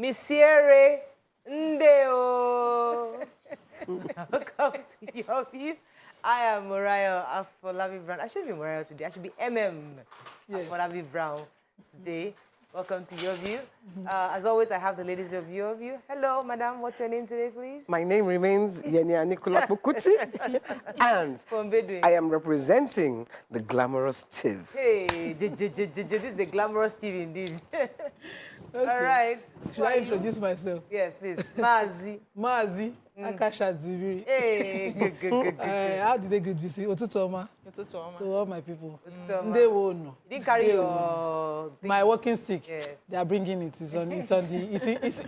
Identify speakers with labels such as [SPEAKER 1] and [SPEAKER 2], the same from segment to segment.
[SPEAKER 1] Misiere Ndeo. Welcome to Your View. I am Moriah Afolabi Brown. I should be Moriah today. I should be Afolabi Brown today. Welcome to Your View. As always, I have the ladies of Your View. Hello, madam. What's your name today, please?
[SPEAKER 2] My name remains Yenya Nicola Pukuti, and I am representing the glamorous Tiv.
[SPEAKER 1] Hey, this is the glamorous Tiv indeed. Okay. All right.
[SPEAKER 3] Should I introduce myself?
[SPEAKER 1] Yes, please. Mazi.
[SPEAKER 3] Mazi. Akasha Ziviri.
[SPEAKER 1] Hey, good.
[SPEAKER 3] How did they greet BC? Otutoma. To all my people. They won't know.
[SPEAKER 1] You didn't carry your...
[SPEAKER 3] My walking stick. Yeah. They are bringing it. It's on the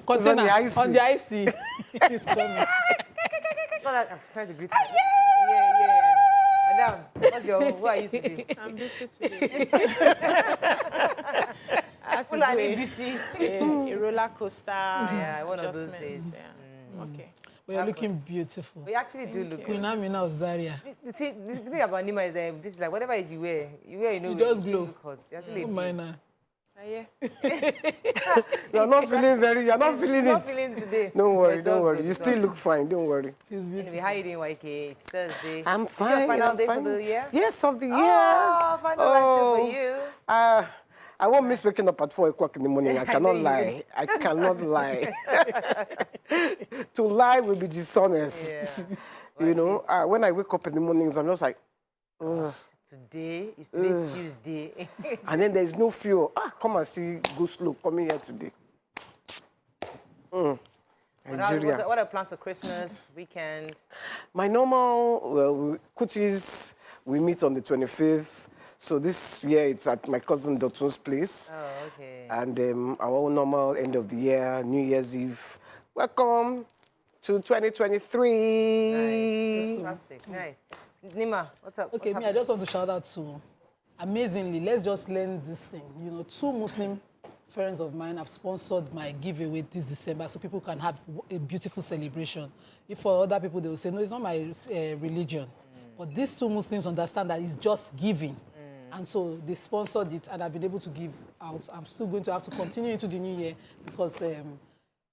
[SPEAKER 3] container. On the IC. It's coming.
[SPEAKER 1] I'm trying to greet her. Yeah. Madam, who are you today?
[SPEAKER 4] I'm busy today. A roller coaster.
[SPEAKER 1] Yeah, one of those days.
[SPEAKER 4] Yeah. Okay.
[SPEAKER 3] But you're looking beautiful.
[SPEAKER 1] We actually do look
[SPEAKER 3] Queen Amina of Zaria.
[SPEAKER 1] You see, the thing about Nima is this is like whatever it is you wear, you know,
[SPEAKER 3] it does glow.
[SPEAKER 1] Oh,
[SPEAKER 3] minor.
[SPEAKER 1] Yeah.
[SPEAKER 2] You're not feeling
[SPEAKER 1] not feeling today.
[SPEAKER 2] Don't worry. You still look fine. Don't worry.
[SPEAKER 3] She's beautiful.
[SPEAKER 1] Anyway, how are you doing, YK? It's Thursday.
[SPEAKER 2] I'm fine.
[SPEAKER 1] Is your final day for the year?
[SPEAKER 2] Yes, of the year.
[SPEAKER 1] Oh, final action for you.
[SPEAKER 2] I won't miss waking up at 4 o'clock in the morning. I cannot lie. I cannot lie. To lie will be dishonest. Yeah. You know, when I wake up in the mornings, I'm just like, ugh.
[SPEAKER 1] Today is Tuesday.
[SPEAKER 2] And then there's no fuel. Come and see, go slow. Coming here today. Nigeria.
[SPEAKER 1] What are plans for Christmas, weekend?
[SPEAKER 2] My normal, Kutis, we meet on the 25th. So this year it's at my cousin Dotun's place.
[SPEAKER 1] Oh, okay.
[SPEAKER 2] And our normal end of the year, New Year's Eve. Welcome to 2023.
[SPEAKER 1] Nice. Fantastic. Nice. Nima, what's up?
[SPEAKER 3] Okay, I just want to shout out to, amazingly, let's just learn this thing. You know, 2 Muslim friends of mine have sponsored my giveaway this December so people can have a beautiful celebration. If for other people, they will say, no, it's not my religion. But these 2 Muslims understand that it's just giving. And so they sponsored it, and I've been able to give out. I'm still going to have to continue into the new year because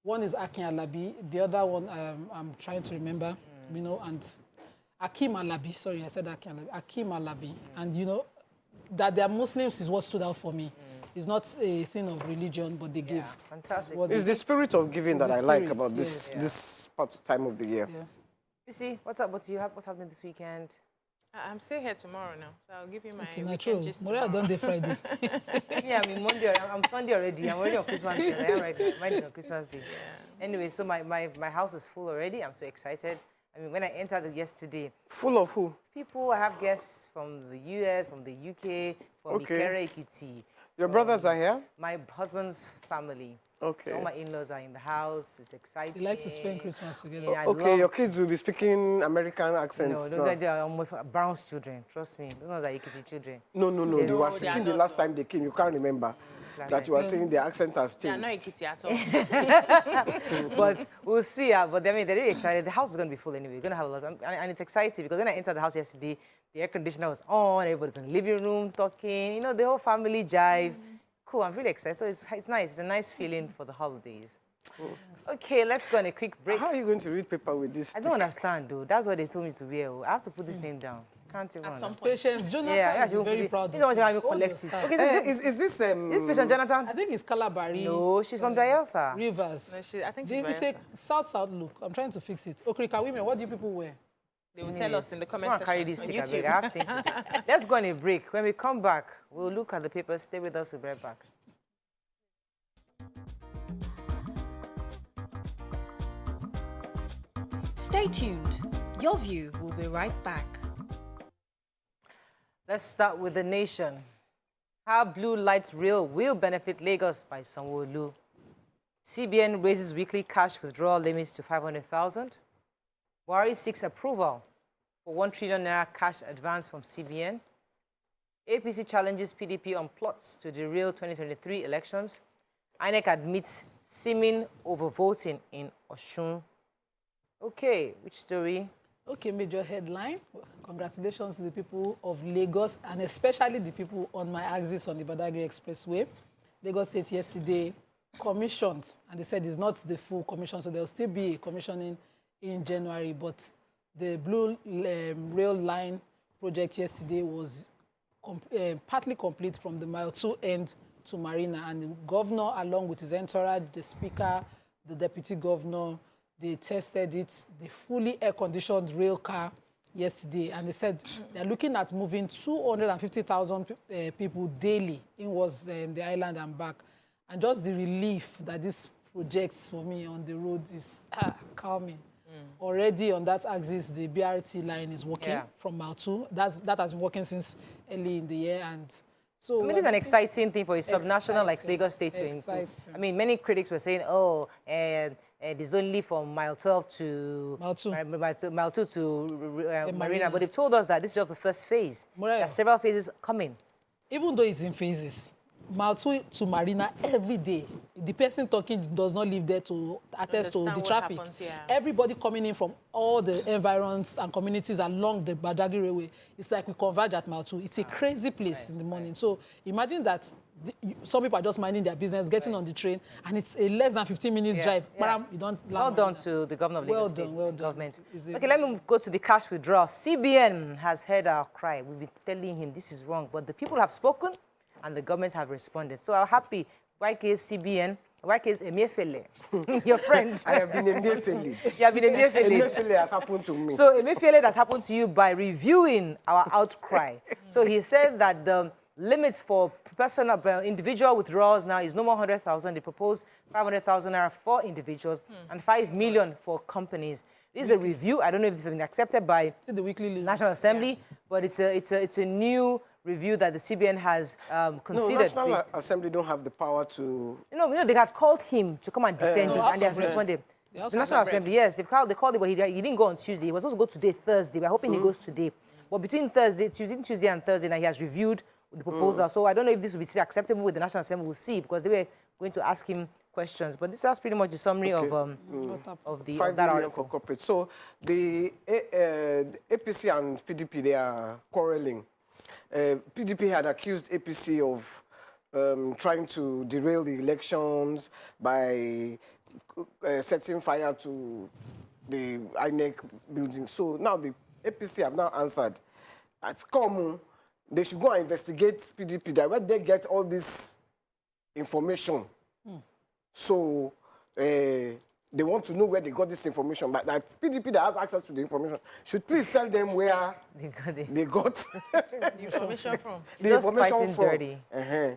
[SPEAKER 3] one is Akin Alabi, the other one I'm trying to remember, you know, and Akim Alabi. Sorry, I said Akin Alabi. Akim Alabi. And you know, that they are Muslims is what stood out for me. It's not a thing of religion, but they give.
[SPEAKER 1] Fantastic.
[SPEAKER 2] It's the spirit of giving that I like about this time of the year.
[SPEAKER 1] Yeah. You see, what's up? What's happening this weekend?
[SPEAKER 4] I'm still here tomorrow now, so I'll give you my
[SPEAKER 3] weekend gist tomorrow. Done day Friday.
[SPEAKER 1] Yeah, I mean Monday. I'm Sunday already. I'm already on Christmas Day. I am right now. Mine is on Christmas Day. Yeah. Anyway, so my house is full already. I'm so excited. I mean, when I entered it yesterday.
[SPEAKER 2] Full of who?
[SPEAKER 1] People. I have guests from the US, from the UK, from Ikere Ekiti.
[SPEAKER 2] Your brothers are here?
[SPEAKER 1] My husband's family. Okay. All my in-laws are in the house. It's exciting.
[SPEAKER 3] You like to spend Christmas together.
[SPEAKER 2] Yeah, your kids will be speaking American accents.
[SPEAKER 1] No, they are almost Brown's children. Trust me. Those are Ekiti children.
[SPEAKER 2] No. They were speaking the last time they came. You can't remember that you were saying their accent has changed.
[SPEAKER 4] They are not Ekiti at all.
[SPEAKER 1] But we'll see. But I mean, they're really excited. The house is going to be full anyway. We're going to have a lot of, and it's exciting because when I entered the house yesterday, the air conditioner was on. Everybody's in the living room talking. You know, the whole family jive. Cool, I'm really excited. So it's nice. It's a nice feeling for the holidays. Okay, let's go on a quick break.
[SPEAKER 2] How are you going to read paper with this?
[SPEAKER 1] I don't understand, though. That's what they told me to wear. I have to put this thing down. Can't even.
[SPEAKER 3] At some point. Patience, Jonathan is very proud of
[SPEAKER 1] you. This collective. Okay,
[SPEAKER 2] is this
[SPEAKER 1] This patient, Jonathan?
[SPEAKER 3] I think it's Calabari.
[SPEAKER 1] No, she's from Bayelsa.
[SPEAKER 3] Rivers.
[SPEAKER 4] No, I think she's
[SPEAKER 3] They say South look. I'm trying to fix it. Okrika women, what do you people wear?
[SPEAKER 4] They will tell us in the comment section.
[SPEAKER 1] Carry this stick on YouTube. Let's go on a break. When we come back, we'll look at the papers. Stay with us. We'll be right back.
[SPEAKER 5] Stay tuned. Your View will be right back.
[SPEAKER 1] Let's start with the nation. How blue light rail will benefit Lagos by Sanwo-Olu. CBN raises weekly cash withdrawal limits to 500,000. Buhari seeks approval for 1 trillion naira cash advance from CBN. APC challenges PDP on plots to derail 2023 elections. INEC admits seeming overvoting in Osun. Okay, which story?
[SPEAKER 3] Okay, major headline. Congratulations to the people of Lagos and especially the people on my axis on the Badagry Expressway. Lagos State yesterday commissioned, and they said it's not the full commission, so there'll still be a commissioning in January. But the Blue Rail Line project yesterday was partly complete from the Mile 2 end to Marina, and the governor, along with his entourage, the speaker, the deputy governor, they tested it, the fully air-conditioned rail car yesterday, and they said they're looking at moving 250,000 people daily inwards the island and back. And just the relief that this projects for me on the road is calming. Already on that axis, the BRT line is working from Mile 2. That has been working since early in the year, and so
[SPEAKER 1] I mean, it's an exciting thing for a subnational like Lagos State to include. I mean, many critics were saying, oh, there's only from Mile 12 to Mile 2 to Marina, but they've told us that this is just the first phase. There are several phases coming.
[SPEAKER 3] Even though it's in phases, Mile 2 to Marina every day, the person talking does not live there to attest to the traffic.
[SPEAKER 4] Happens,
[SPEAKER 3] Everybody coming in from all the environs and communities along the Badagry Railway, it's like we converge at Mile 2. It's a crazy place in the morning. So imagine that some people are just minding their business, getting on the train, and it's a less than 15 minutes drive. You don't
[SPEAKER 1] well done to the governor of Lagos State government.
[SPEAKER 3] Well
[SPEAKER 1] Okay, let me go to the cash withdrawal. CBN has heard our cry. We've been telling him this is wrong, but the people have spoken and the governments have responded. So I'm happy. YK's CBN, YK's Emefiele, your friend.
[SPEAKER 2] I have been Emefiele.
[SPEAKER 1] You have been Emefiele.
[SPEAKER 2] Emefiele has happened to me.
[SPEAKER 1] So Emefiele has happened to you by reviewing our outcry. So he said that the limits for personal, individual withdrawals now is no more 100,000. They proposed 500,000 naira for individuals and 5 million for companies. This is a review. I don't know if this has been accepted by
[SPEAKER 3] the weekly
[SPEAKER 1] National Assembly, but it's a new review that the CBN has considered.
[SPEAKER 2] No, National Assembly don't have the power to...
[SPEAKER 1] No, they had called him to come and defend it, and they have responded. The National Assembly, yes, they called him, but he didn't go on Tuesday. He was supposed to go today, Thursday. We're hoping he goes today. But between Tuesday and Thursday, now he has reviewed the proposal. So I don't know if this will be still acceptable with the National Assembly. We'll see, because they were going to ask him questions. But this is pretty much the summary of that article.
[SPEAKER 2] For corporate. So the APC and PDP, they are quarreling. PDP had accused APC of trying to derail the elections by setting fire to the INEC building. So now the APC have now answered. At common, they should go and investigate PDP. That where they get all this information. So they want to know where they got this information. But that PDP that has access to the information should please tell them where they got
[SPEAKER 4] the information from.
[SPEAKER 2] The
[SPEAKER 1] just
[SPEAKER 2] information
[SPEAKER 1] fighting
[SPEAKER 2] from.
[SPEAKER 1] dirty.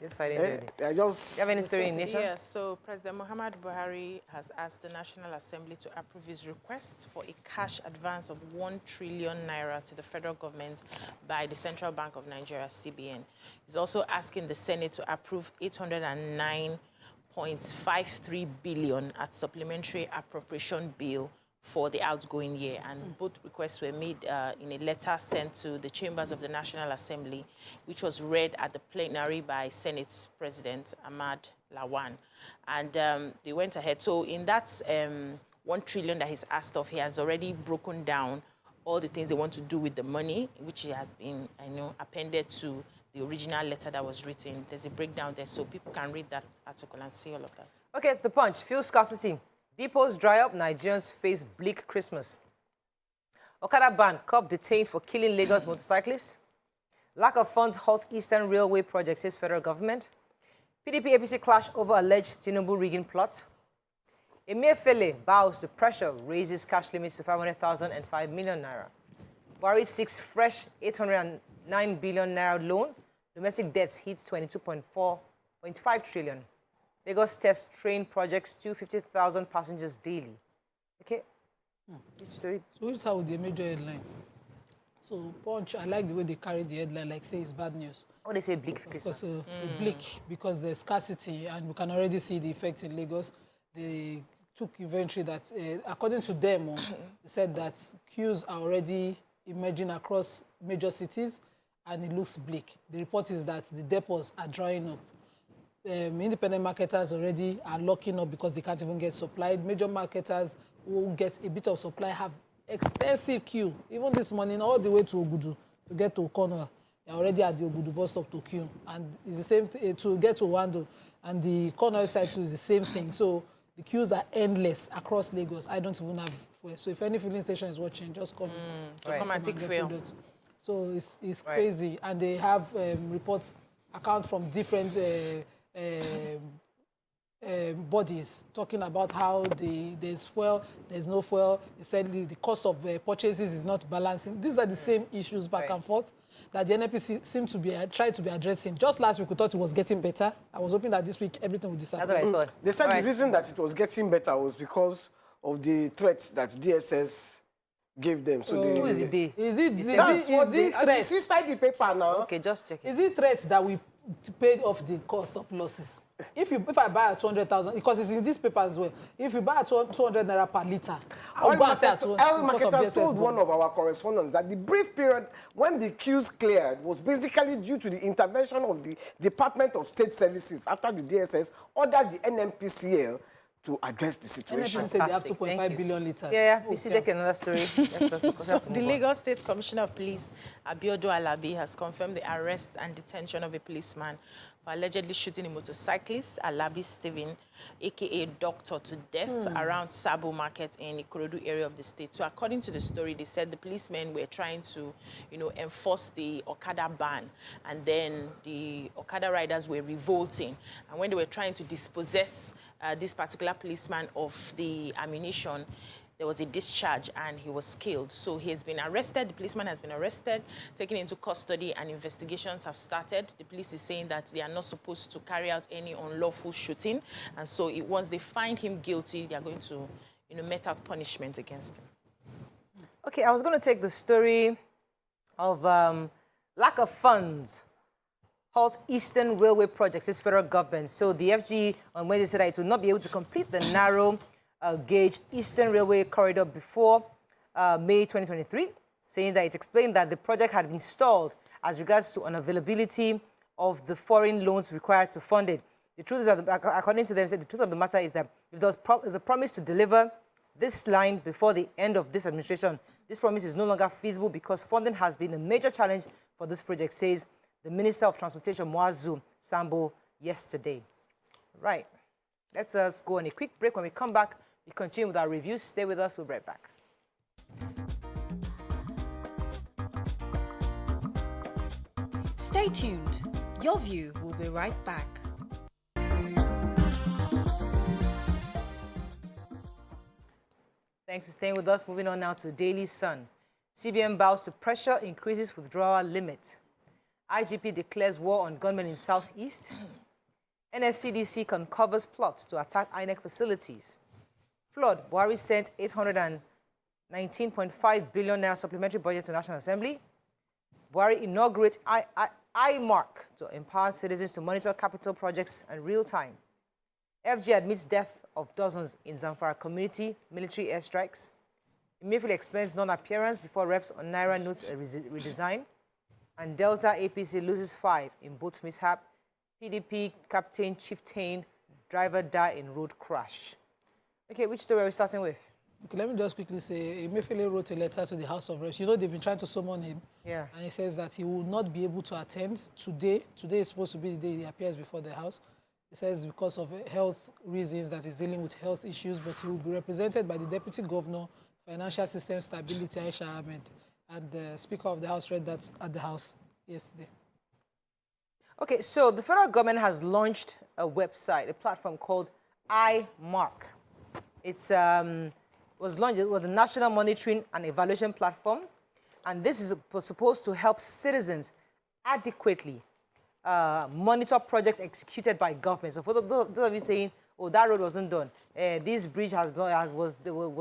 [SPEAKER 1] Just fighting dirty.
[SPEAKER 2] You
[SPEAKER 1] have any story in Nation?
[SPEAKER 4] Yes, so President Muhammad Buhari has asked the National Assembly to approve his request for a cash advance of 1 trillion naira to the federal government by the Central Bank of Nigeria, CBN. He's also asking the Senate to approve 809.53 billion at supplementary appropriation bill for the outgoing year, and both requests were made in a letter sent to the chambers of the National Assembly, which was read at the plenary by Senate President Ahmad Lawan, and they went ahead. So in that 1 trillion that he's asked of, he has already broken down all the things they want to do with the money, which has been, appended to the original letter that was written. There's a breakdown there, so people can read that article and see all of that.
[SPEAKER 1] Okay, it's The Punch. Fuel scarcity. Depots dry up. Nigerians face bleak Christmas. Okada ban. Cop detained for killing Lagos motorcyclists. Lack of funds halt Eastern Railway project, says federal government. PDP-APC clash over alleged Tinubu rigging plot. Emefiele bows to pressure, raises cash limits to 500,000 and 5 million naira. Buhari seeks fresh 809 billion naira loan. Domestic debts hit 22.5 trillion. Lagos test train projects 250,000 passengers daily. Okay. Which story?
[SPEAKER 3] So we start with the major headline. So Punch, I like the way they carry the headline, like say it's bad news.
[SPEAKER 1] What they say, bleak Christmas.
[SPEAKER 3] It's bleak because there's scarcity, and we can already see the effect in Lagos. They took inventory that, according to them, they said that queues are already emerging across major cities, and it looks bleak. The report is that the depots are drying up. Independent marketers already are locking up because they can't even get supplied. Major marketers who get a bit of supply have extensive queue. Even this morning, all the way to Ogudu to get to Okono, they're already at the Ogudu bus stop to queue. And it's the same to get to Wando. And the corner side too is the same thing. So the queues are endless across Lagos. I don't even have fuel. So if any filling station is watching, just come.
[SPEAKER 4] Come and take
[SPEAKER 3] get
[SPEAKER 4] fuel.
[SPEAKER 3] product. So it's crazy. And they have reports, accounts from different bodies talking about how there's fuel, there's no fuel. They said the cost of purchases is not balancing. These are the same issues back and forth that the NNPC seemed to be trying to be addressing. Just last week, we thought it was getting better. I was hoping that this week everything would disappear.
[SPEAKER 1] That's what I thought.
[SPEAKER 2] They said the reason that it was getting better was because of the threats that DSS gave them. So
[SPEAKER 1] Who is it they?
[SPEAKER 2] that's what they...
[SPEAKER 3] threats?
[SPEAKER 2] It's inside the paper now.
[SPEAKER 1] Okay, just check it.
[SPEAKER 3] Is it threats that we paid off the cost of losses? If I buy at 200,000, because it's in this paper as well, if you buy at 200 naira per litre, I'll go and say at 200.
[SPEAKER 2] Oil marketers told one of our correspondents that the brief period when the queues cleared was basically due to the intervention of the Department of State Services after the DSS ordered the NNPCL to address the situation.
[SPEAKER 3] NNPC said they have 2.5 billion litres.
[SPEAKER 1] Yeah, we see take another story.
[SPEAKER 4] So the Lagos State Commissioner of Police, Abiodun Alabi, has confirmed the arrest and detention of a policeman for allegedly shooting a motorcyclist, Alabi Stephen, a.k.a. Doctor, to death around Sabo Market in the Ikorodu area of the state. So according to the story, they said the policemen were trying to, enforce the Okada ban, and then the Okada riders were revolting. And when they were trying to dispossess this particular policeman of the ammunition, there was a discharge and he was killed. So he has been arrested. The policeman has been arrested, taken into custody, and investigations have started. The police is saying that they are not supposed to carry out any unlawful shooting. And so once they find him guilty, they are going to, mete out punishment against him.
[SPEAKER 1] Okay, I was going to take the story of lack of funds halt Eastern Railway projects, this federal government. So the FG on Wednesday said that it will not be able to complete the narrow gauge Eastern Railway corridor before May 2023, saying that it explained that the project had been stalled as regards to unavailability of the foreign loans required to fund it. The truth is that, according to them, the truth of the matter is that if there's a promise to deliver this line before the end of this administration, this promise is no longer feasible because funding has been a major challenge for this project, says the Minister of Transportation, Muazu Sambo, yesterday. Right. Let's go on a quick break. When we come back, we continue with our review. Stay with us. We'll be right back.
[SPEAKER 5] Stay tuned. Your View will be right back.
[SPEAKER 1] Thanks for staying with us. Moving on now to Daily Sun. CBN bows to pressure, increases withdrawal limit. IGP declares war on gunmen in Southeast. NSCDC uncovers plots to attack INEC facilities. Flood, Buhari sent 819.5 billion naira supplementary budget to National Assembly. Buhari inaugurates iMark to empower citizens to monitor capital projects in real time. FG admits death of dozens in Zamfara community military airstrikes. Emefiele explains non-appearance before reps on Naira notes a redesign. And Delta APC loses 5 in boat mishap. PDP captain, chieftain, driver die in road crash. Okay, which story are we starting with?
[SPEAKER 3] Okay, let me just quickly say, Emefiele wrote a letter to the House of Reps. They've been trying to summon him.
[SPEAKER 1] Yeah.
[SPEAKER 3] And he says that he will not be able to attend today. Today is supposed to be the day he appears before the House. He says because of health reasons that he's dealing with health issues, but he will be represented by the Deputy Governor, Financial System Stability, Aisha Ahmed. And the Speaker of the House read that at the House yesterday.
[SPEAKER 1] Okay, so the federal government has launched a website, a platform called iMark. It was launched with the National Monitoring and Evaluation Platform, and this is supposed to help citizens adequately monitor projects executed by government. So for those of you saying, oh, that road wasn't done, this bridge was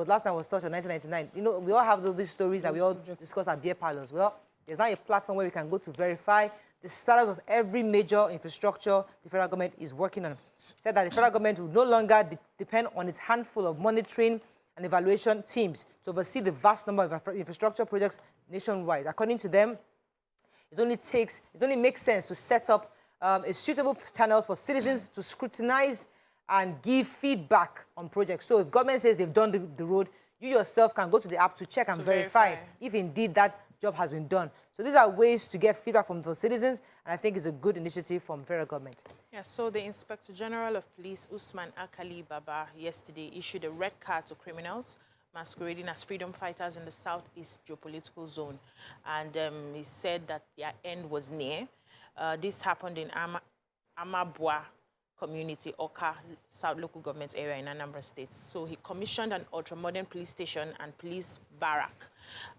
[SPEAKER 1] last time was touched in 1999. We all have these stories that we all discuss at beer parlors. Well, there's now a platform where we can go to verify the status of every major infrastructure the federal government is working on. Said that the federal government will no longer depend on its handful of monitoring and evaluation teams to oversee the vast number of infrastructure projects nationwide. According to them, it only makes sense to set up a suitable channels for citizens to scrutinize and give feedback on projects. So if government says they've done the road, you yourself can go to the app to check and verify if indeed that job has been done. So these are ways to get feedback from the citizens, and I think it's a good initiative from federal government.
[SPEAKER 4] Yeah, so the Inspector General of Police, Usman Akali Baba, yesterday issued a red card to criminals masquerading as freedom fighters in the southeast geopolitical zone. And he said that their end was near. This happened in Amabua community, Oka, South Local Government area in Anambra State. So he commissioned an ultra-modern police station and police barrack.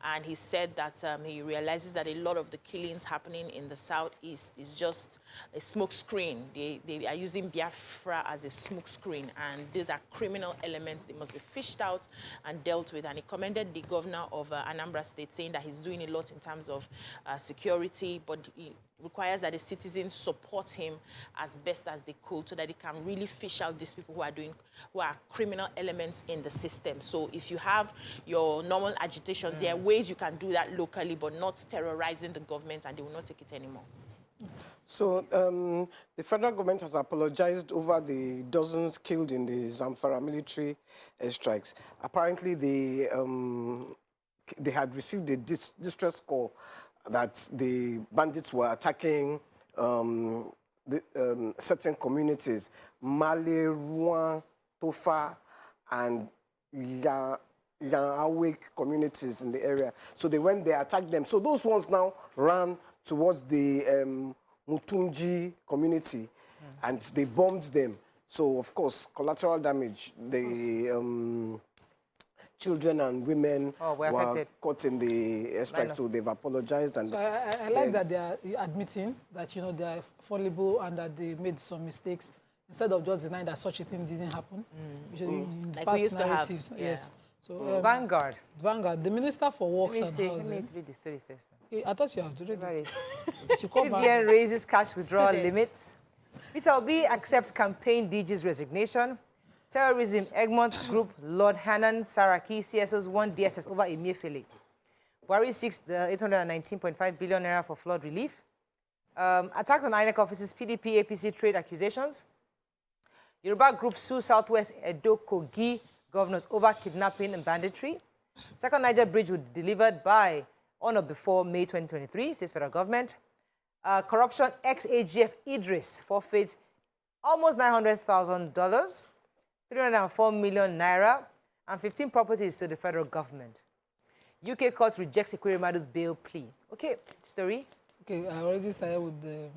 [SPEAKER 4] And he said that he realizes that a lot of the killings happening in the southeast is just a smoke screen. They are using Biafra as a smoke screen, and these are criminal elements. They must be fished out and dealt with. And he commended the governor of Anambra State, saying that he's doing a lot in terms of security, but he requires that the citizens support him as best as they could so that they can really fish out these people who are criminal elements in the system. So if you have your normal agitations, there are ways you can do that locally, but not terrorizing the government, and they will not take it anymore.
[SPEAKER 2] So the federal government has apologized over the dozens killed in the Zamfara military strikes. Apparently, they had received a distress call that the bandits were attacking certain communities, Male, Ruan, Tofa, and Yanawake communities in the area. So they went there, attacked them. So those ones now ran towards the Mutunji community, and they bombed them. So, of course, collateral damage. The children and women were caught in the strike, so they've apologized. And
[SPEAKER 3] so I like that they are admitting that, you know, they are fallible and that they made some mistakes, instead of just denying that such a thing didn't happen.
[SPEAKER 4] Like
[SPEAKER 3] past
[SPEAKER 4] we used
[SPEAKER 3] narratives,
[SPEAKER 4] to have.
[SPEAKER 3] yes. So
[SPEAKER 1] Vanguard.
[SPEAKER 3] Vanguard, the Minister for Works and
[SPEAKER 1] Let
[SPEAKER 3] Housing.
[SPEAKER 1] me read the story first.
[SPEAKER 3] I thought you have to read
[SPEAKER 1] Where
[SPEAKER 3] it.
[SPEAKER 1] is CBN raises cash withdrawal limits. Peter Obi accepts campaign DG's resignation. Terrorism, Egmont Group, Lord Hannan, Saraki, CSOs won DSS over Emefiele. Buhari seeks the 819.5 billion naira for flood relief. Attack on INEC offices, PDP, APC trade accusations. Yoruba group sue Southwest Edo Kogi governors over kidnapping and banditry. Second Niger bridge will be delivered by on or before May 2023, says federal government. Corruption, ex-AGF Idris forfeits almost $900,000, 304 million naira, and 15 properties to the federal government. UK court rejects Ekwerimadu's bail plea. Okay, story.
[SPEAKER 3] Okay, I already started with the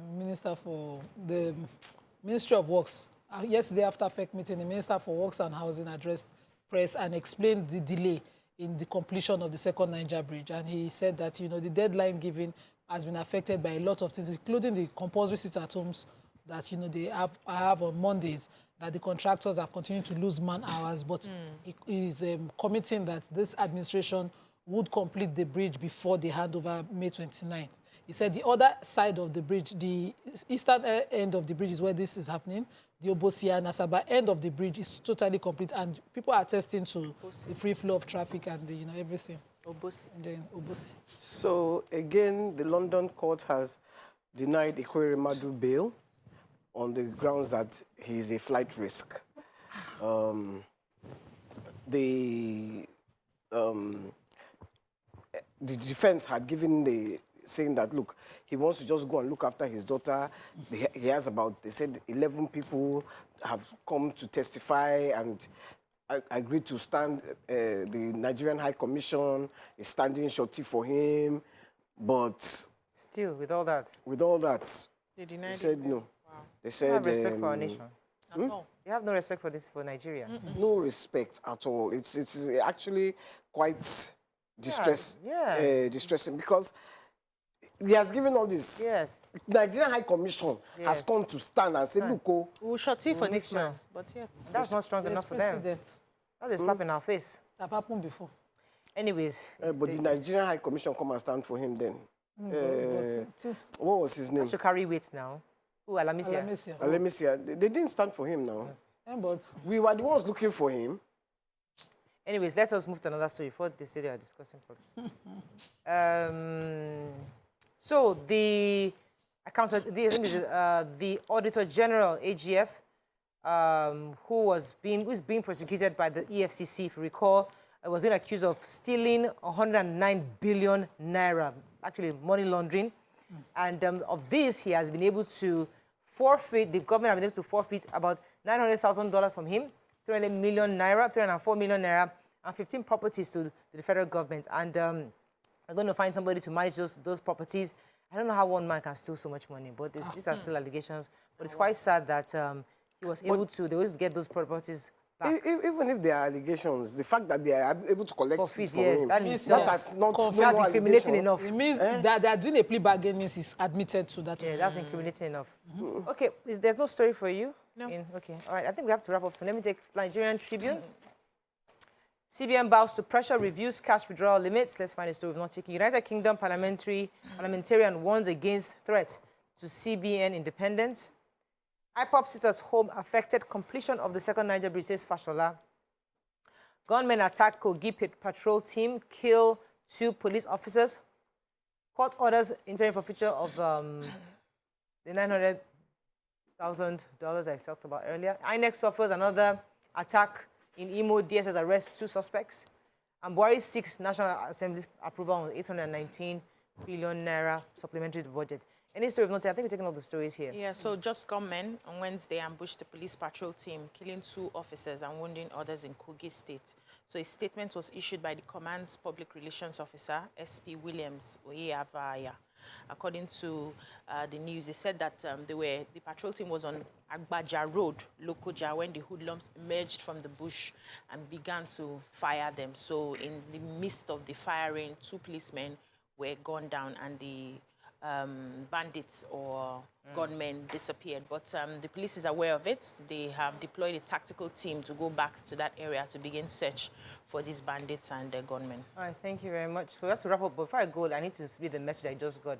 [SPEAKER 3] Ministry of Works. Yesterday, after FEC meeting, the Minister for Works and Housing addressed press and explained the delay in the completion of the second Niger bridge. And he said that, you know, the deadline given has been affected by a lot of things, including the compulsory sit-at-homes that, you know, they have on Mondays, that the contractors have continued to lose man hours, but he is committing that this administration would complete the bridge before they hand over May 29th. He said the other side of the bridge, the eastern end of the bridge is where this is happening. The Obosi and Asaba end of the bridge is totally complete, and people are attesting to the free flow of traffic and the, you know, everything.
[SPEAKER 4] Obosi.
[SPEAKER 3] And then Obosi.
[SPEAKER 2] So, again, the London court has denied Ekweremadu bail on the grounds that he is a flight risk. The defense had given saying that, look, he wants to just go and look after his daughter. He has about, they said, 11 people have come to testify and agreed to stand. The Nigerian High Commission is standing shorty for him, but
[SPEAKER 1] Still, with all that.
[SPEAKER 4] They denied
[SPEAKER 2] They said
[SPEAKER 4] it.
[SPEAKER 2] no.
[SPEAKER 4] Wow.
[SPEAKER 2] They
[SPEAKER 1] You
[SPEAKER 2] said
[SPEAKER 1] have respect for our nation.
[SPEAKER 4] At all.
[SPEAKER 1] You have no respect for this, for Nigeria.
[SPEAKER 2] no respect at all. It's actually quite distressing, because he has given all this.
[SPEAKER 1] Yes.
[SPEAKER 2] Nigerian High Commission has come to stand and say, look, oh,
[SPEAKER 4] We will shorty for
[SPEAKER 1] We'll
[SPEAKER 4] this
[SPEAKER 1] make
[SPEAKER 4] man,
[SPEAKER 1] sure.
[SPEAKER 4] but yet.
[SPEAKER 1] That's not strong enough for them.
[SPEAKER 3] Precedent.
[SPEAKER 1] That's a slap in our face.
[SPEAKER 3] That happened before.
[SPEAKER 1] Anyways.
[SPEAKER 2] but the Nigerian High Commission come and stand for him then. What was his name?
[SPEAKER 1] should carry weight now. Who, Alamisia?
[SPEAKER 2] Let me see. They didn't stand for him now.
[SPEAKER 3] But
[SPEAKER 2] We were the ones looking for him.
[SPEAKER 1] Anyways, let us move to another story before they say they are discussing politics. So the the Auditor General (AGF), who's being prosecuted by the EFCC, if you recall, was being accused of stealing 109 billion naira actually money laundering. And of this, he has been able to forfeit, the government has been able to forfeit about $900,000 from him, 300 million naira, 304 million naira, and 15 properties to the federal government. And I'm going to find somebody to manage those properties. I don't know how one man can steal so much money, but these are still allegations. But it's quite sad that he was able to, they were able to get those properties back.
[SPEAKER 2] Even if there are allegations, the fact that they are able to collect it from him,
[SPEAKER 1] that
[SPEAKER 2] has not
[SPEAKER 1] that's incriminating enough.
[SPEAKER 3] It means that they are doing a plea bargain means he's admitted to that.
[SPEAKER 1] Yeah, that's incriminating enough. Okay, there's no story for you?
[SPEAKER 4] No.
[SPEAKER 1] Okay, all right. I think we have to wrap up. So let me take Nigerian Tribune. CBN bows to pressure reviews cash withdrawal limits. Let's find a story we've not taken. United Kingdom parliamentarian warns against threat to CBN independence. IPOP sits at home affected completion of the second Niger bridge, says Fashola. Gunmen attack Kogi patrol team, kill 2 police officers. Court orders interim forfeiture of the $900,000 I talked about earlier. INEC suffers another attack in Imo. DSS arrests 2 suspects. And Buhari seeks National Assembly's approval on 819 billion naira supplementary budget. Any story of note? I think we're taking all the stories here.
[SPEAKER 4] Yeah, so just gunmen on Wednesday ambushed the police patrol team, killing 2 officers and wounding others in Kogi State. So a statement was issued by the command's public relations officer, SP Williams Oyeyavaya. According to the news, they said that the patrol team was on Agbaja Road, Lokoja, when the hoodlums emerged from the bush and began to fire them. So in the midst of the firing, 2 policemen were gunned down and the bandits or gunmen disappeared. But the police is aware of it. They have deployed a tactical team to go back to that area to begin search for these bandits and their gunmen.
[SPEAKER 1] All right, thank you very much. So we have to wrap up. Before I go, I need to read the message I just got.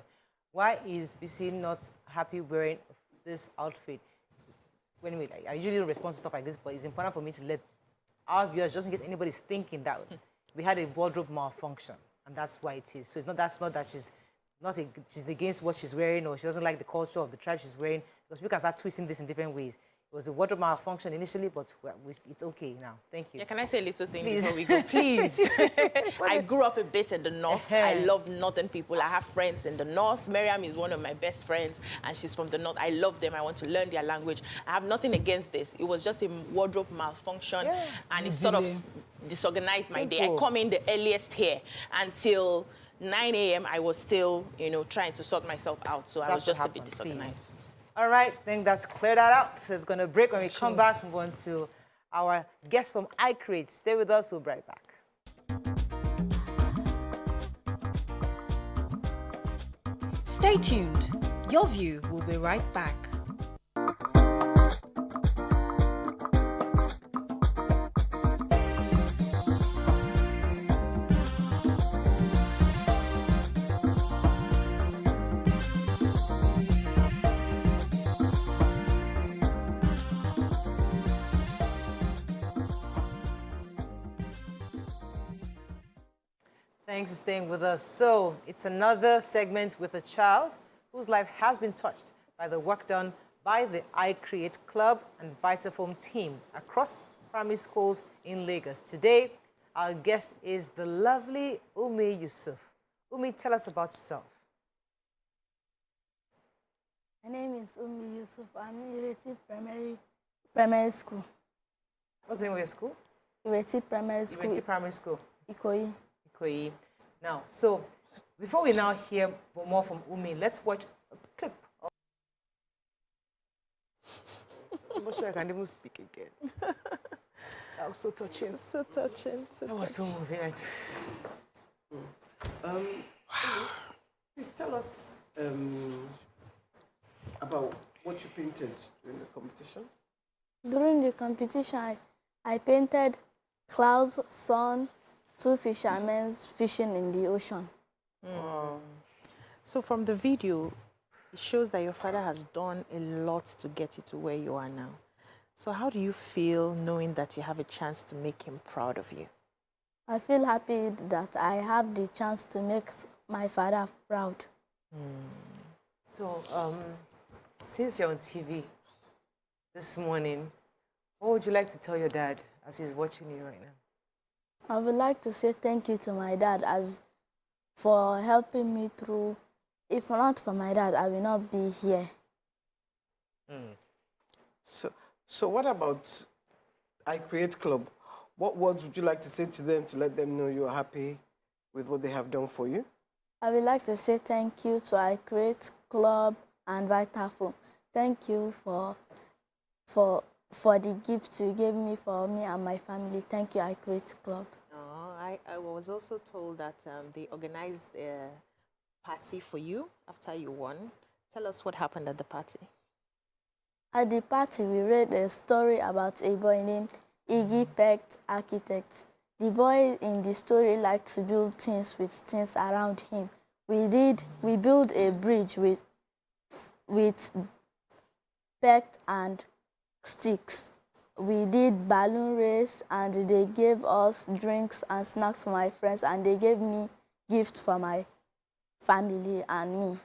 [SPEAKER 1] Why is BC not happy wearing this outfit? Anyway, I usually don't respond to stuff like this, but it's important for me to let our viewers, just in case anybody's thinking that we had a wardrobe malfunction, and that's why it is. So that's not that she's against what she's wearing or she doesn't like the culture of the tribe she's wearing, because we can start twisting this in different ways. It was a wardrobe malfunction initially, but it's okay now. Thank you.
[SPEAKER 4] Yeah, can I say a little thing before we go? Please. I grew up a bit in the north. I love northern people. I have friends in the north. Miriam is one of my best friends, and she's from the north. I love them. I want to learn their language. I have nothing against this. It was just a wardrobe malfunction, and it sort of disorganized my day. I come in the earliest here until 9 a.m. I was still, trying to sort myself out. So I was just a bit disorganized.
[SPEAKER 1] Please. All right, I think that's cleared that out. So it's going to break. When we come back, we're going to our guest from iCreate. Stay with us. We'll be right back.
[SPEAKER 5] Stay tuned. Your View will be right back.
[SPEAKER 1] Thanks for staying with us. So it's another segment with a child whose life has been touched by the work done by the iCreate Club and Vitafoam team across primary schools in Lagos. Today, our guest is the lovely Umi Yusuf. Umi, tell us about yourself.
[SPEAKER 6] My name is Umi Yusuf. I'm in Ireti Primary School.
[SPEAKER 1] What's the name of your school?
[SPEAKER 6] Ireti Primary School.
[SPEAKER 1] Ireti Primary School.
[SPEAKER 6] Ikoyi.
[SPEAKER 1] Ikoyi. Now, so before we now hear more from Umi, let's watch a clip. I'm not sure I can even speak again. That was so touching.
[SPEAKER 6] So touching.
[SPEAKER 1] That was so moving.
[SPEAKER 2] Please tell us about what you painted during the competition.
[SPEAKER 6] During the competition, I painted clouds, sun, 2 fishermen fishing in the ocean.
[SPEAKER 4] So from the video, it shows that your father has done a lot to get you to where you are now. So how do you feel knowing that you have a chance to make him proud of you?
[SPEAKER 6] I feel happy that I have the chance to make my father proud.
[SPEAKER 1] So, since you're on TV this morning, what would you like to tell your dad as he's watching you right now?
[SPEAKER 6] I would like to say thank you to my dad as for helping me through. If not for my dad, I will not be here.
[SPEAKER 2] So what about I Create Club? What words would you like to say to them to let them know you're happy with what they have done for you?
[SPEAKER 6] I would like to say thank you to I Create Club and Vitafoam. Thank you for the gift you gave me for me and my family. Thank you, I Create Club.
[SPEAKER 4] I was also told that they organized a party for you after you won. Tell us what happened at the party.
[SPEAKER 6] At the party, we read a story about a boy named Iggy Pecht Architect. The boy in the story liked to build things with things around him. We built a bridge with pecht and sticks. We did balloon race, and they gave us drinks and snacks for my friends, and they gave me gifts for my family and me.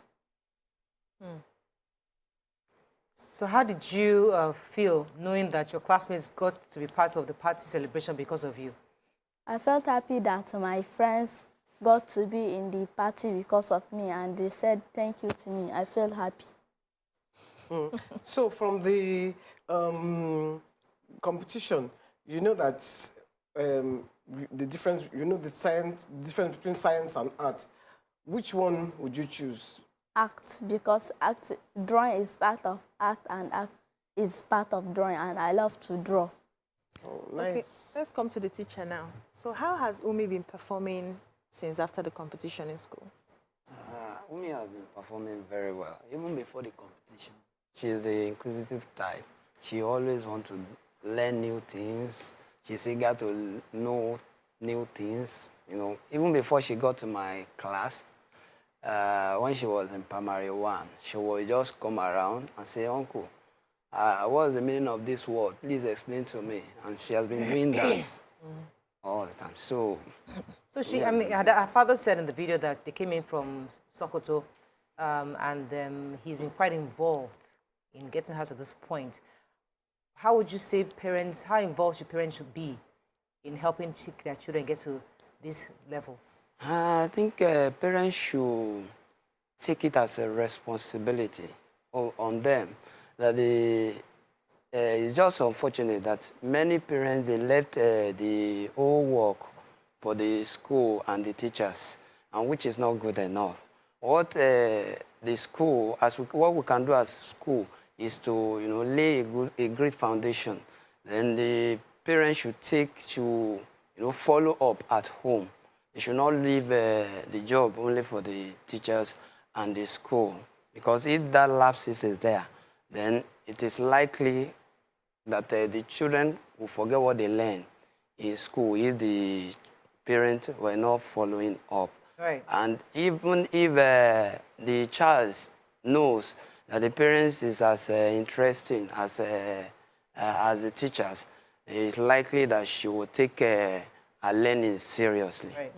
[SPEAKER 1] So how did you feel knowing that your classmates got to be part of the party celebration because of you?
[SPEAKER 6] I felt happy that my friends got to be in the party because of me, and they said thank you to me. I felt happy.
[SPEAKER 2] So from the competition, you know that the difference, the difference between science and art. Which one would you choose?
[SPEAKER 6] Act, because drawing is part of act, and act is part of drawing, and I love to draw.
[SPEAKER 2] Oh,
[SPEAKER 4] Okay,
[SPEAKER 2] nice.
[SPEAKER 4] let's come to the teacher now. So how has Umi been performing since after the competition in school?
[SPEAKER 7] Umi has been performing very well, even before the competition. She is the inquisitive type. She always wants to learn new things. She's eager to know new things. You know, even before she got to my class, when she was in primary 1, she would just come around and say, "Uncle, what's the meaning of this word? Please explain to me." And she has been doing that all the time. So
[SPEAKER 1] she, I mean, her father said in the video that they came in from Sokoto, and he's been quite involved in getting her to this point. How would you say how involved should parents be in helping their children get to this level?
[SPEAKER 7] I think parents should take it as a responsibility on them. That it's just unfortunate that many parents, they left the whole work for the school and the teachers, and which is not good enough. What the school, what we can do as school is to lay a great foundation. Then the parents should follow up at home. They should not leave the job only for the teachers and the school, because if that lapses is there, then it is likely that the children will forget what they learn in school if the parents were not following up.
[SPEAKER 1] Right.
[SPEAKER 7] And even if the child knows that the parents is as interesting as the teachers, it's likely that she will take her learning seriously.
[SPEAKER 1] Right.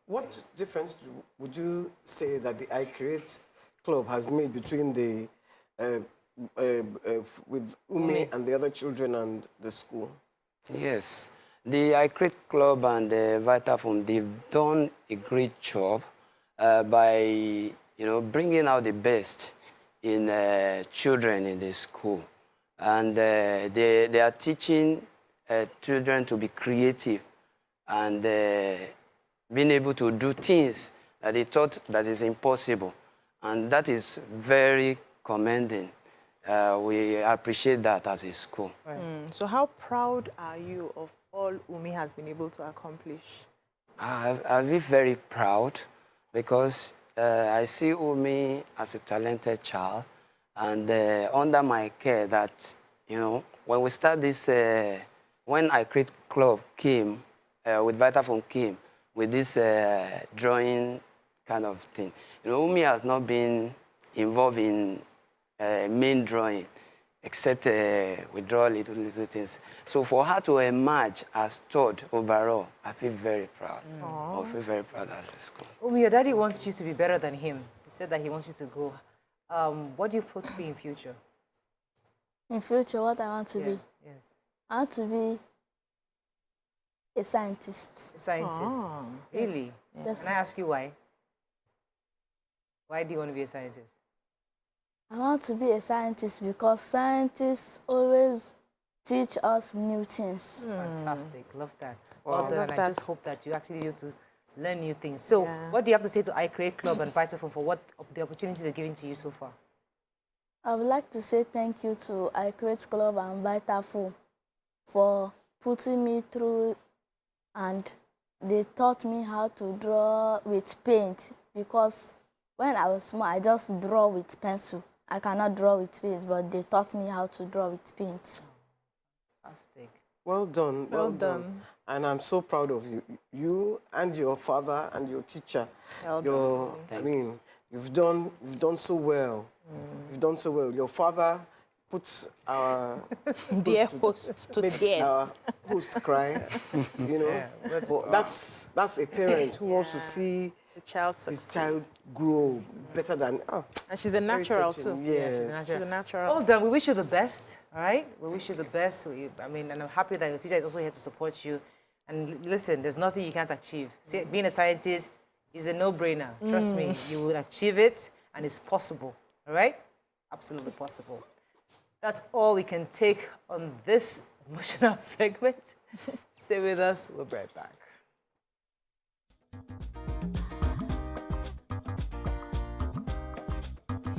[SPEAKER 2] What difference would you say that the I Create Club has made between the with Umi and the other children and the school?
[SPEAKER 7] Yes, the I Create Club and the Vitafoam, they've done a great job by bringing out the best in children in the school, and they are teaching children to be creative and being able to do things that they thought that is impossible, and that is very commending. We appreciate that as a school.
[SPEAKER 1] Right.
[SPEAKER 4] So how proud are you of all Umi has been able to accomplish?
[SPEAKER 7] I'll be very proud because I see Umi as a talented child, and under my care that, when we start this, when I Create Club came, with Vitafoam came, with this drawing kind of thing. Umi has not been involved in main drawing, except we draw little things. So for her to emerge as third overall, I feel very proud. I feel very proud as a school.
[SPEAKER 1] Umi, your daddy wants you to be better than him. He said that he wants you to go. What do you hope to be in future?
[SPEAKER 6] In future, what I want to be?
[SPEAKER 1] Yes.
[SPEAKER 6] I want to be A scientist.
[SPEAKER 1] A scientist. Really?
[SPEAKER 6] Yes.
[SPEAKER 1] Can I ask you why? Why do you want to be a scientist?
[SPEAKER 6] I want to be a scientist because scientists always teach us new things.
[SPEAKER 1] Fantastic. Love that.
[SPEAKER 2] Wow.
[SPEAKER 1] Well done.
[SPEAKER 4] Love
[SPEAKER 1] And I
[SPEAKER 4] that.
[SPEAKER 1] just hope that you actually able to learn new things. So, what do you have to say to I Create Club and Vitaphone for what the opportunities they're giving to you so far?
[SPEAKER 6] I would like to say thank you to I Create Club and Vitaphone for putting me through, and they taught me how to draw with paint because when I was small, I just draw with pencil. I cannot draw with paint, but they taught me how to draw with paint.
[SPEAKER 1] Fantastic.
[SPEAKER 2] Well done.
[SPEAKER 4] Well done.
[SPEAKER 2] And I'm so proud of you. You and your father and your teacher. I mean, you've done so well. You've done so well. Your father puts our
[SPEAKER 4] Dear host to tears.
[SPEAKER 2] our host cry. You know, but that's a parent who wants to see
[SPEAKER 4] The child
[SPEAKER 2] his
[SPEAKER 4] succeeds.
[SPEAKER 2] child grow better than.
[SPEAKER 4] And she's a natural
[SPEAKER 2] touching,
[SPEAKER 4] too.
[SPEAKER 2] yes.
[SPEAKER 4] She's a natural.
[SPEAKER 1] Well done. We wish you the best, all right? We wish you the best. And I'm happy that your teacher is also here to support you. And listen, there's nothing you can't achieve. See, being a scientist is a no-brainer. Trust me, you will achieve it, and it's possible, all right? Absolutely possible. That's all we can take on this emotional segment. Stay with us. We'll be right back.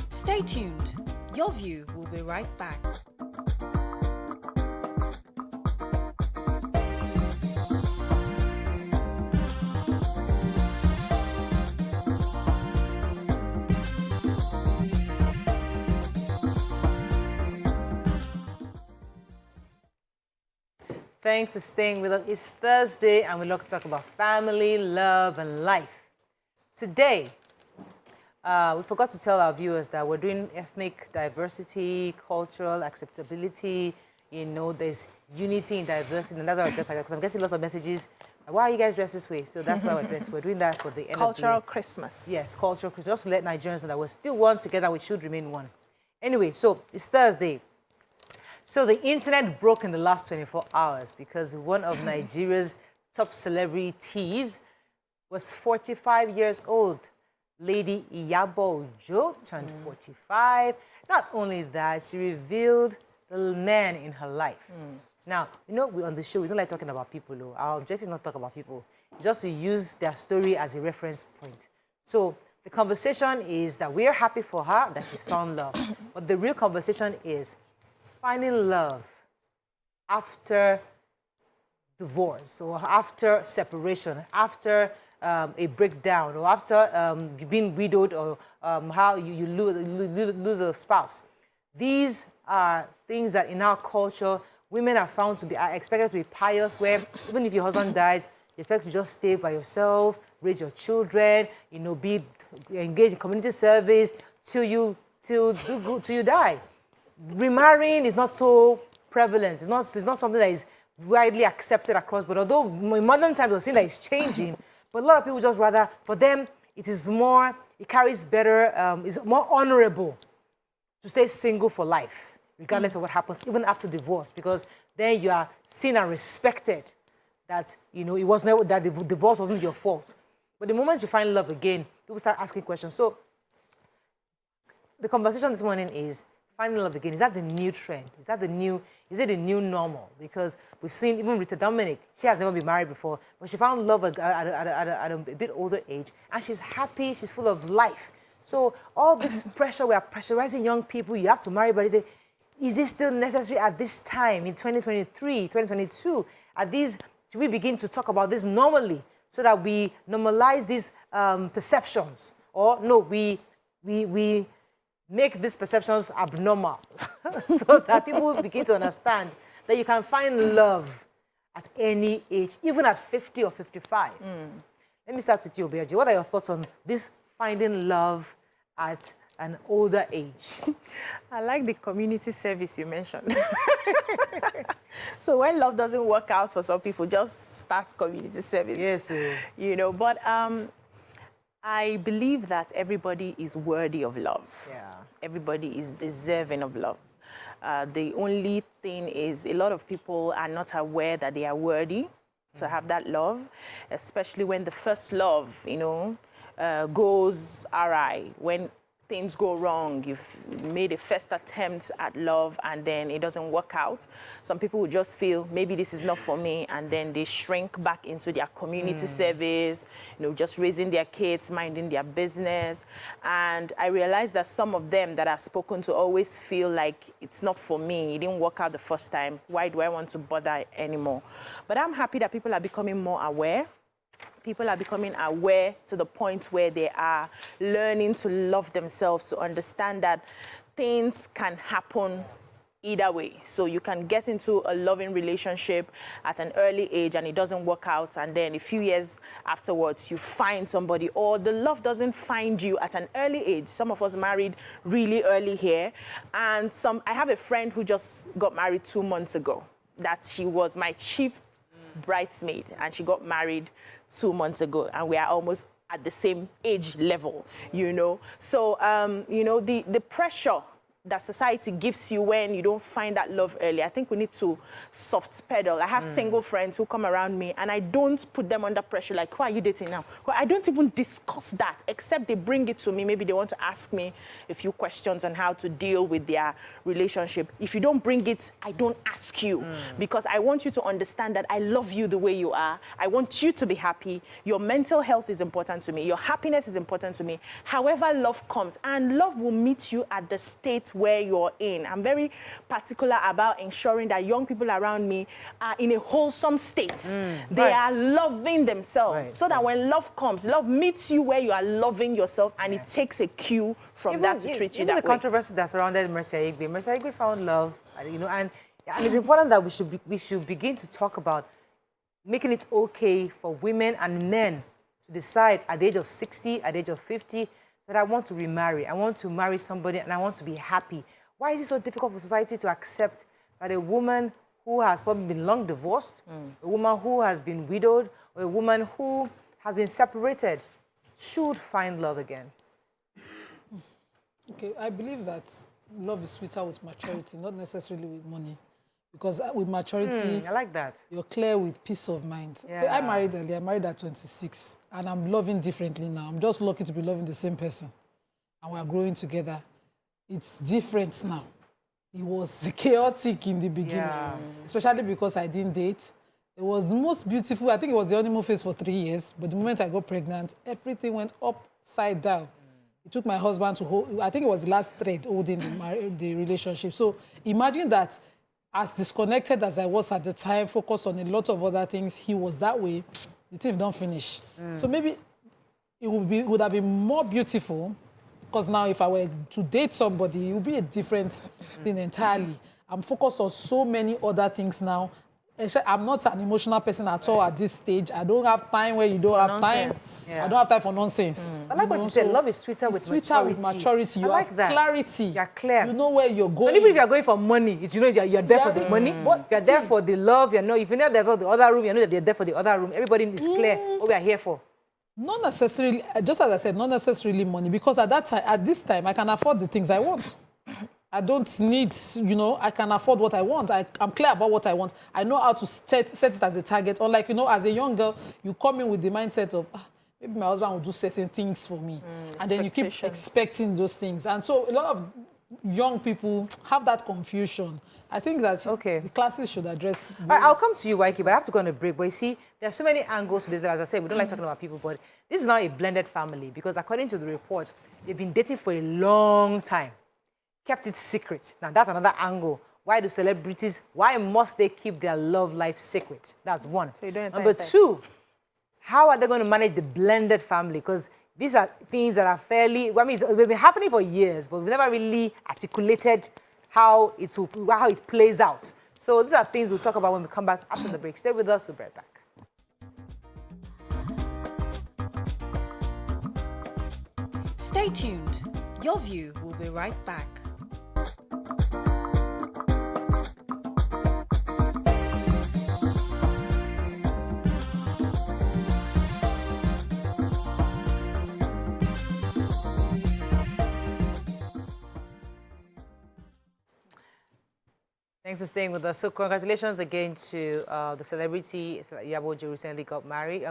[SPEAKER 5] Stay tuned. Your View will be right back.
[SPEAKER 1] Thanks for staying with us. It's Thursday, and we're going to talk about family, love, and life. Today, we forgot to tell our viewers that we're doing ethnic diversity, cultural acceptability. You know, there's unity in diversity, and that's why we're dressed like that, because I'm getting lots of messages. Why are you guys dressed this way? So that's why we're dressed. We're doing that for the end of the
[SPEAKER 4] Cultural
[SPEAKER 1] year.
[SPEAKER 4] Christmas.
[SPEAKER 1] Yes, cultural Christmas. Just to let Nigerians know that we're still one together. We should remain one. Anyway, so it's Thursday. So the internet broke in the last 24 hours because one of Nigeria's top celebrities was 45 years old. Lady Iyabo turned 45. Not only that, she revealed the man in her life. Now, you know, on the show, we don't like talking about people. Though. Our objective is not to talk about people. Just to use their story as a reference point. So the conversation is that we're happy for her that she's found love. But the real conversation is finding love after divorce or after separation, after a breakdown, or after being widowed, or how you lose a spouse. These are things that in our culture, women are found to be, are expected to be pious, where even if your husband dies, you expect to just stay by yourself, raise your children, you know, be engaged in community service till you die. Remarrying is not so prevalent. It's not something that is widely accepted across. But although in modern times we're seeing that it's changing, but a lot of people just rather, for them, it is more, it carries better, it's more honorable to stay single for life, regardless of what happens, even after divorce, because then you are seen and respected. That, you know, it was never, that the divorce wasn't your fault. But the moment you find love again, people start asking questions. So the conversation this morning is finding love again. Is that the new trend? Is it the new normal? Because we've seen even Rita Dominic, she has never been married before, but she found love at a bit older age, and she's happy, she's full of life. So all this pressure, we are pressurizing young people, you have to marry, but is it still necessary at this time in 2023, 2022? Should we begin to talk about this normally so that we normalize these perceptions? Or no, we make these perceptions abnormal so that people begin to understand that you can find love at any age, even at 50 or 55. Let me start with you, Obiaji. What are your thoughts on this finding love at an older age?
[SPEAKER 4] I like the community service you mentioned. So when love doesn't work out for some people, just start community service.
[SPEAKER 1] Yes.
[SPEAKER 4] You know, but I believe that everybody is worthy of love.
[SPEAKER 1] Yeah.
[SPEAKER 4] Everybody is deserving of love. The only thing is a lot of people are not aware that they are worthy to have that love, especially when the first love, goes awry, when things go wrong, you've made a first attempt at love and then it doesn't work out. Some people will just feel maybe this is not for me, and then they shrink back into their community service, just raising their kids, minding their business. And I realized that some of them that I've spoken to always feel like it's not for me, it didn't work out the first time, why do I want to bother anymore? But I'm happy that people are becoming more aware. People are becoming aware to the point where they are learning to love themselves, to understand that things can happen either way. So you can get into a loving relationship at an early age and it doesn't work out, and then a few years afterwards you find somebody, or the love doesn't find you at an early age. Some of us married really early here, and I have a friend who just got married 2 months ago. That she was my chief bridesmaid, and she got married 2 months ago, and we are almost at the same age level, So, the pressure that society gives you when you don't find that love early, I think we need to soft pedal. I have single friends who come around me and I don't put them under pressure like, who are you dating now? Well, I don't even discuss that, except they bring it to me. Maybe they want to ask me a few questions on how to deal with their relationship. If you don't bring it, I don't ask you, because I want you to understand that I love you the way you are. I want you to be happy. Your mental health is important to me. Your happiness is important to me. However love comes, and love will meet you at the state where you're in. I'm very particular about ensuring that young people around me are in a wholesome state. They are loving themselves, so that when love comes, love meets you where you are loving yourself, and it takes a cue from that to treat you that way.
[SPEAKER 1] The controversy that surrounded Mercy Aigbe. Mercy Aigbe found love, and it's important that we should begin to talk about making it okay for women and men to decide at the age of 60, at the age of 50, that I want to remarry. I want to marry somebody and I want to be happy. Why is it so difficult for society to accept that a woman who has probably been long divorced, a woman who has been widowed, or a woman who has been separated should find love again?
[SPEAKER 3] Okay, I believe that love is sweeter with maturity, not necessarily with money. Because with maturity,
[SPEAKER 1] I like that.
[SPEAKER 3] You're clear with peace of mind.
[SPEAKER 1] Yeah.
[SPEAKER 3] I married early. I married at 26. And I'm loving differently now. I'm just lucky to be loving the same person. And we're growing together. It's different now. It was chaotic in the beginning. Especially because I didn't date. It was the most beautiful. I think it was the honeymoon phase for 3 years. But the moment I got pregnant, everything went upside down. It took my husband to hold, I think it was the last thread holding the relationship. So imagine that, as disconnected as I was at the time, focused on a lot of other things, he was that way, the thing don't finish. So maybe it would have been more beautiful, because now if I were to date somebody, it would be a different thing entirely. I'm focused on so many other things now. I'm not an emotional person at all at this stage. I don't have time where you don't have
[SPEAKER 4] nonsense.
[SPEAKER 3] time. I don't have time for nonsense.
[SPEAKER 1] I like what you said. Love is sweeter with maturity.
[SPEAKER 3] Sweeter with maturity. You have clarity.
[SPEAKER 1] You're clear.
[SPEAKER 3] You know where you're going.
[SPEAKER 1] So even if you're going for money, you're there for the money. But you're there for the love. If you're not there for the other room, you know that you're there for the other room. Everybody is clear what we are here for.
[SPEAKER 3] Not necessarily, just as I said, not necessarily money, because at this time, I can afford the things I want. I don't need, I can afford what I want. I'm clear about what I want. I know how to set it as a target. Unlike, as a young girl, you come in with the mindset of, maybe my husband will do certain things for me. And then you keep expecting those things. And so a lot of young people have that confusion. I think that the classes should address...
[SPEAKER 1] All right, I'll come to you, Waiki, but I have to go on a break. But you see, there are so many angles to this that, as I said, we don't like talking about people, but this is now a blended family, because according to the report, they've been dating for a long time. Kept it secret. Now, that's another angle. Why do celebrities, why must they keep their love life secret? That's one.
[SPEAKER 4] So you don't
[SPEAKER 1] Number two, how are they going to manage the blended family? Because these are things that are fairly, it's been happening for years, but we've never really articulated how it plays out. So these are things we'll talk about when we come back after the break. Stay with us, we'll be right back.
[SPEAKER 5] Stay tuned. Your View will be right back.
[SPEAKER 1] Thanks for staying with us. So congratulations again to the celebrity Iyabo who recently got married.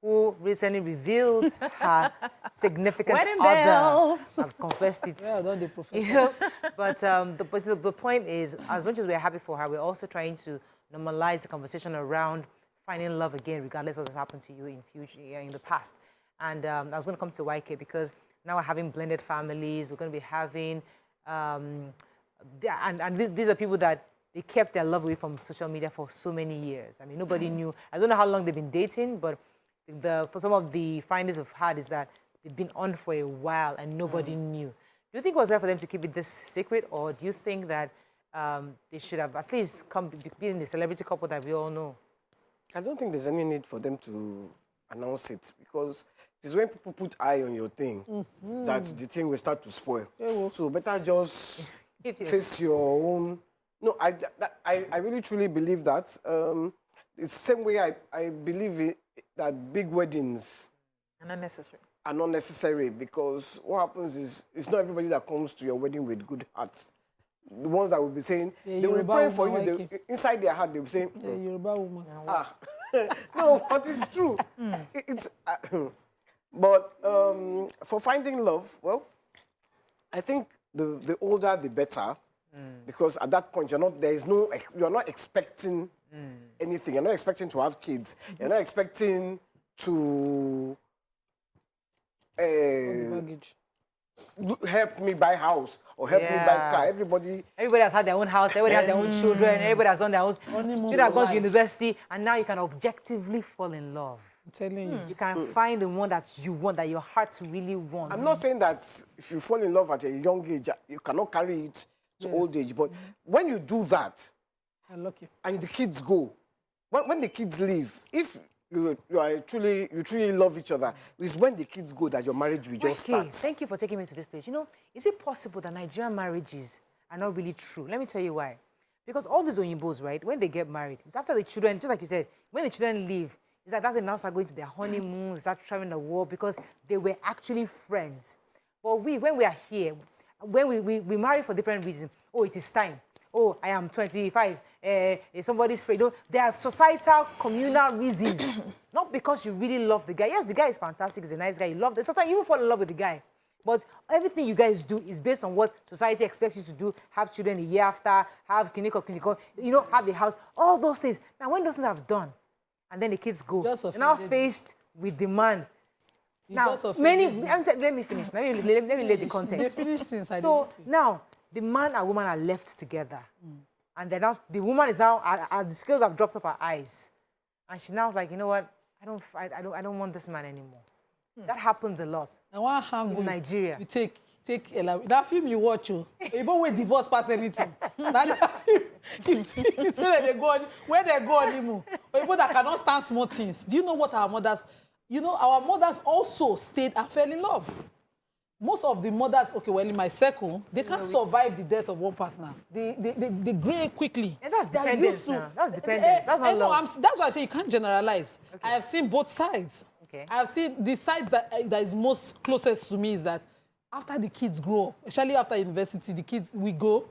[SPEAKER 1] Who recently revealed her significant
[SPEAKER 4] Wedding
[SPEAKER 1] other.
[SPEAKER 4] bells.
[SPEAKER 1] I've confessed it.
[SPEAKER 3] Yeah, don't they professor?
[SPEAKER 1] You know? But the point is, as much as we're happy for her, we're also trying to normalize the conversation around finding love again, regardless of what has happened to you in the past. And I was going to come to YK because now we're having blended families. We're going to be having, these are people that they kept their love away from social media for so many years. I mean, nobody knew. I don't know how long they've been dating, but for some of the findings we've had is that they've been on for a while and nobody knew. Do you think it was right for them to keep it this secret, or do you think that they should have at least be in the celebrity couple that we all know?
[SPEAKER 2] I don't think there's any need for them to announce it, because it's when people put eye on your thing that the thing will start to spoil. So better just face your own. No, I really truly believe that. It's the same way I believe that big weddings are not necessary, because what happens is it's not everybody that comes to your wedding with good hearts. The ones that will be saying, they will pray for you. Inside their heart, they will be saying,
[SPEAKER 3] Yoruba woman.
[SPEAKER 2] no, but it's true. But for finding love, well, I think the older, the better. Because at that point, you're not expecting anything. You're not expecting to have kids. You're not expecting to help me buy house or help me buy car. Everybody
[SPEAKER 1] has had their own house. Everybody has their own children. Everybody has done their own. Children have gone to university, and now you can objectively fall in love.
[SPEAKER 3] I'm telling you.
[SPEAKER 1] You can find the one that you want, that your heart really wants.
[SPEAKER 2] I'm not saying that if you fall in love at a young age, you cannot carry it to old age. But when you do that, and the kids go, when the kids leave, if you truly love each other, it's when the kids go that your marriage will just start.
[SPEAKER 1] Thank you for taking me to this place. You know, is it possible that Nigerian marriages are not really true? Let me tell you why. Because all these Oyinbos, right, when they get married, it's after the children, just like you said, when the children leave, it's like that's when they now start going to their honeymoon, they start traveling the world, because they were actually friends. But when we are here, when we marry for different reasons, oh, it is time. Oh, I am 25. Somebody's afraid. No, there are societal, communal reasons. Not because you really love the guy. Yes, the guy is fantastic. He's a nice guy. You love it. Sometimes you even fall in love with the guy. But everything you guys do is based on what society expects you to do. Have children a year after. Have clinical. Have a house. All those things. Now, when those things are done, and then the kids go, you're now faced with the man. Now, let me finish. Let me lay the context. So now, the man and woman are left together. And then now, the woman is now, the scales have dropped off her eyes. And she now is like, you know what? I don't want this man anymore. That happens a lot in Nigeria.
[SPEAKER 3] You take that film you watch, even when divorce pass anything. That film, it's where they go anymore. People that cannot stand small things. Do you know what our mothers? You know, our mothers also stayed and fell in love. Most of the mothers, in my circle, they can't survive the death of one partner. They gray quickly.
[SPEAKER 1] And that's dependence now. That's dependence. That's not love.
[SPEAKER 3] That's why I say you can't generalize. Okay. I have seen both sides. Okay. I have seen the side that is most closest to me is that after the kids grow up, especially after university, the kids, we go.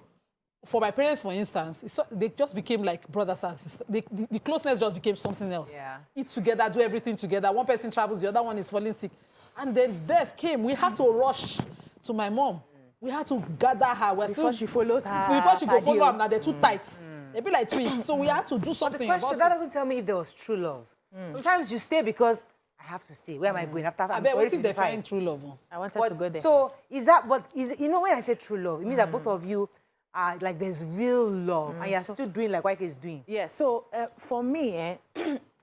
[SPEAKER 3] For my parents, for instance, they just became like brothers and sisters. The closeness just became something else. Yeah. Eat together, do everything together. One person travels, the other one is falling sick. And then death came. We had to rush to my mom. We had to gather her.
[SPEAKER 4] Before she follows her.
[SPEAKER 3] Before she go follow her, now they're too tight. They be like twins. So we had to do something about it.
[SPEAKER 1] But the question, that doesn't tell me if there was true love. Sometimes you stay because I have to stay. Where am I going?
[SPEAKER 3] I bet what if they find true love?
[SPEAKER 4] I wanted to go there.
[SPEAKER 1] So is you know, when I say true love, it means that both of you are like there's real love and you're still doing like YK is doing.
[SPEAKER 4] Yeah, so for me,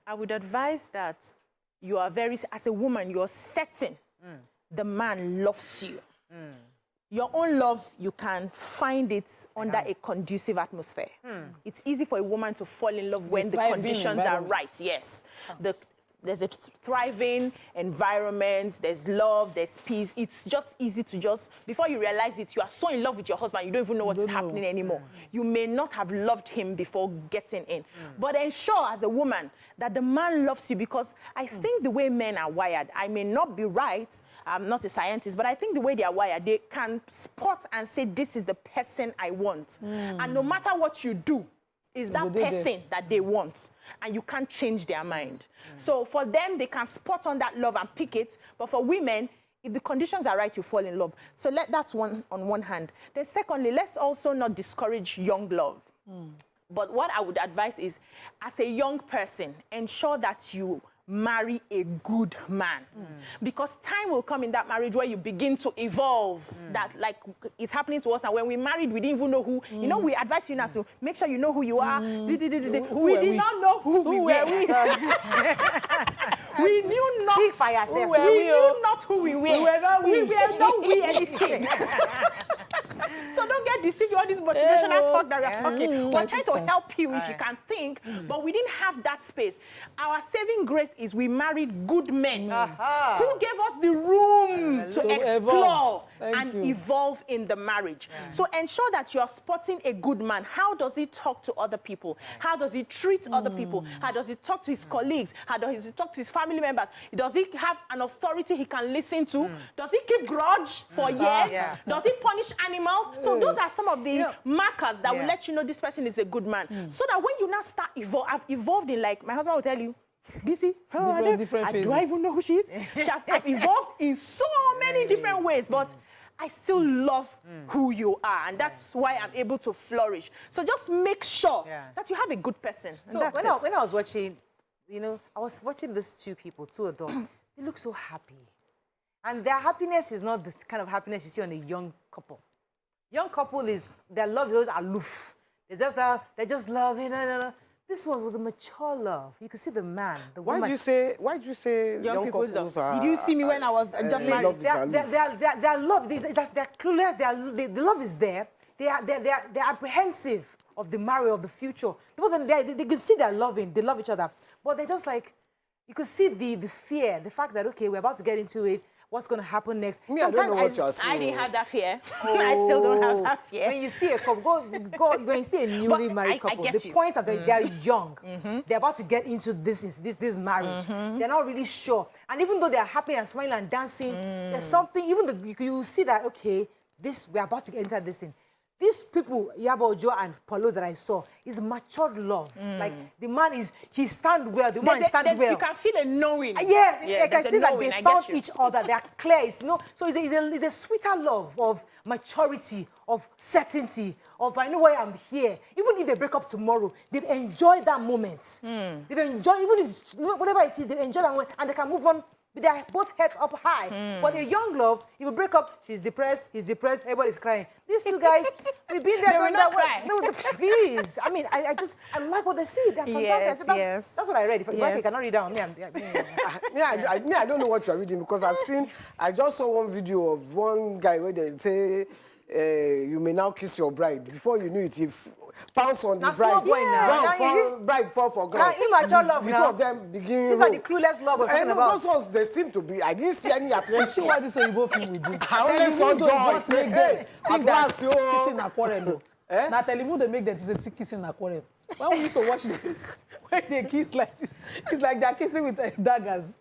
[SPEAKER 4] I would advise that you are as a woman, you're certain the man loves you. Your own love, you can find it under a conducive atmosphere. It's easy for a woman to fall in love when the conditions are right, yes. there's a thriving environment, there's love, there's peace. It's just easy to just, before you realize it, you are so in love with your husband, you don't even know what is happening anymore. You may not have loved him before getting in. But ensure as a woman that the man loves you, because I think the way men are wired, I may not be right, I'm not a scientist, but I think the way they are wired, they can spot and say, this is the person I want. And no matter what you do, is that person that they want, and you can't change their mind. So for them, they can spot on that love and pick it, but for women, if the conditions are right, you fall in love. So that's one on one hand. Then secondly, let's also not discourage young love. But what I would advise is, as a young person, ensure that you marry a good man. Because time will come in that marriage where you begin to evolve. That, like, it's happening to us now. When we married, we didn't even know who. You know, we advise you now to make sure you know who you are. We did not know who we were. We knew not.
[SPEAKER 1] Speak for yourself.
[SPEAKER 4] We knew not who we were. We were not we anything. So don't get deceived with all this motivational talk that we are talking. We're trying to help you if you can think, but we didn't have that space. Our saving grace is we married good men who gave us the room to explore and evolve in the marriage. So ensure that you're spotting a good man. How does he talk to other people? How does he treat other people? How does he talk to his colleagues? How does he talk to his family members? Does he have an authority he can listen to? Does he keep grudge for years? Does he punish animals? So those are some of the markers that will let you know this person is a good man. So that when you now start I've evolved in, like my husband will tell you, BC,
[SPEAKER 3] different phases.
[SPEAKER 4] do I even know who she is? I've evolved in so many different ways, but I still love who you are, and that's why I'm able to flourish. So just make sure that you have a good person.
[SPEAKER 1] So when I was watching, you know, I was watching these two people, two adults. They look so happy. And their happiness is not this kind of happiness you see on a young couple. Young couple is, their love is always aloof. It's just that, they just love, This one was a mature love. You could see the man, the woman.
[SPEAKER 2] Why did you say young couples are...
[SPEAKER 4] Did you see me when I was just married?
[SPEAKER 1] Their love, they're clueless, the love is there. They're apprehensive of the marriage, of the future. They could see they're loving, they love each other. But they're just like, you could see the fear, the fact that, okay, we're about to get into it. What's going to happen next?
[SPEAKER 2] I don't know what you're saying.
[SPEAKER 4] I didn't have that fear. I still don't have that fear.
[SPEAKER 1] When you see a couple, when you see a newly married couple, the point of they're young. They're about to get into this marriage. They're not really sure. And even though they're happy and smiling and dancing, there's something, even you see that, okay, we're about to get into this thing. These people, Iyabo, Joe, and Paulo that I saw, is matured love. Like, the man he stand well, the woman stand well.
[SPEAKER 4] You can feel a knowing.
[SPEAKER 1] Yes, I can see that they found each other. They are clear. So it's a sweeter love of maturity, of certainty, of I know why I'm here. Even if they break up tomorrow, they've enjoyed that moment. They've enjoyed, whatever it is, they've enjoyed that moment, and they can move on. They're both heads up high. But a young love, if you break up, she's depressed, he's depressed, everybody's crying. These two guys, we've been there.
[SPEAKER 4] They will not cry.
[SPEAKER 1] No, please. I mean, I like what they see. They're fantastic. That's what I read. If I cannot read down,
[SPEAKER 2] I don't know what you're reading, because I just saw one video of one guy where they say, you may now kiss your bride. Before you knew it, if pounce on the bride, bride fall for ground.
[SPEAKER 1] Immature love.
[SPEAKER 2] The two of them begin.
[SPEAKER 1] These are the clueless love we're talking about.
[SPEAKER 2] Those ones, they seem to be. I didn't see any apprehension.
[SPEAKER 3] See what this Iyabo film we do.
[SPEAKER 2] I only saw joy.
[SPEAKER 3] Think that kissing a quarrel. Now tell him who they make that is a kissing a quarrel. When we used to watch them, when they kiss like this, it's like they're kissing with daggers.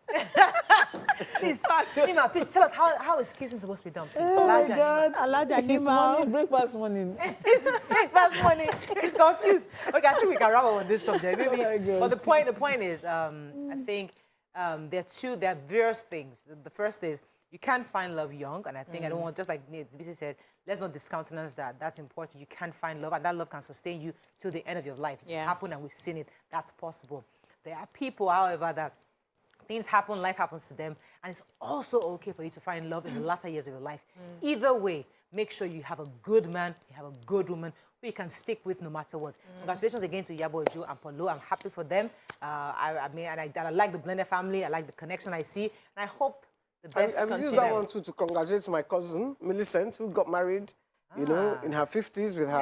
[SPEAKER 1] Please tell us how is kissing supposed to be done? Please.
[SPEAKER 3] Oh my God, Alaja came out. Breakfast morning.
[SPEAKER 1] Breakfast morning. He's confused. Okay, I think we can wrap up on this subject. Maybe. But the point is, I think there are various things. The first is, you can't find love young, and I think I don't want, just like BC said, let's not discountenance that. That's important. You can find love, and that love can sustain you to the end of your life. It's happened, and we've seen it. That's possible. There are people, however, that things happen, life happens to them, and it's also okay for you to find love in the latter years of your life. Either way, make sure you have a good man, you have a good woman who you can stick with no matter what. Congratulations again to Iyabo, Joe, and Paulo. I'm happy for them. I like the blended family. I like the connection I see, and I hope the best.
[SPEAKER 2] I've used that one too to congratulate my cousin, Millicent, who got married you know, in her 50s with her.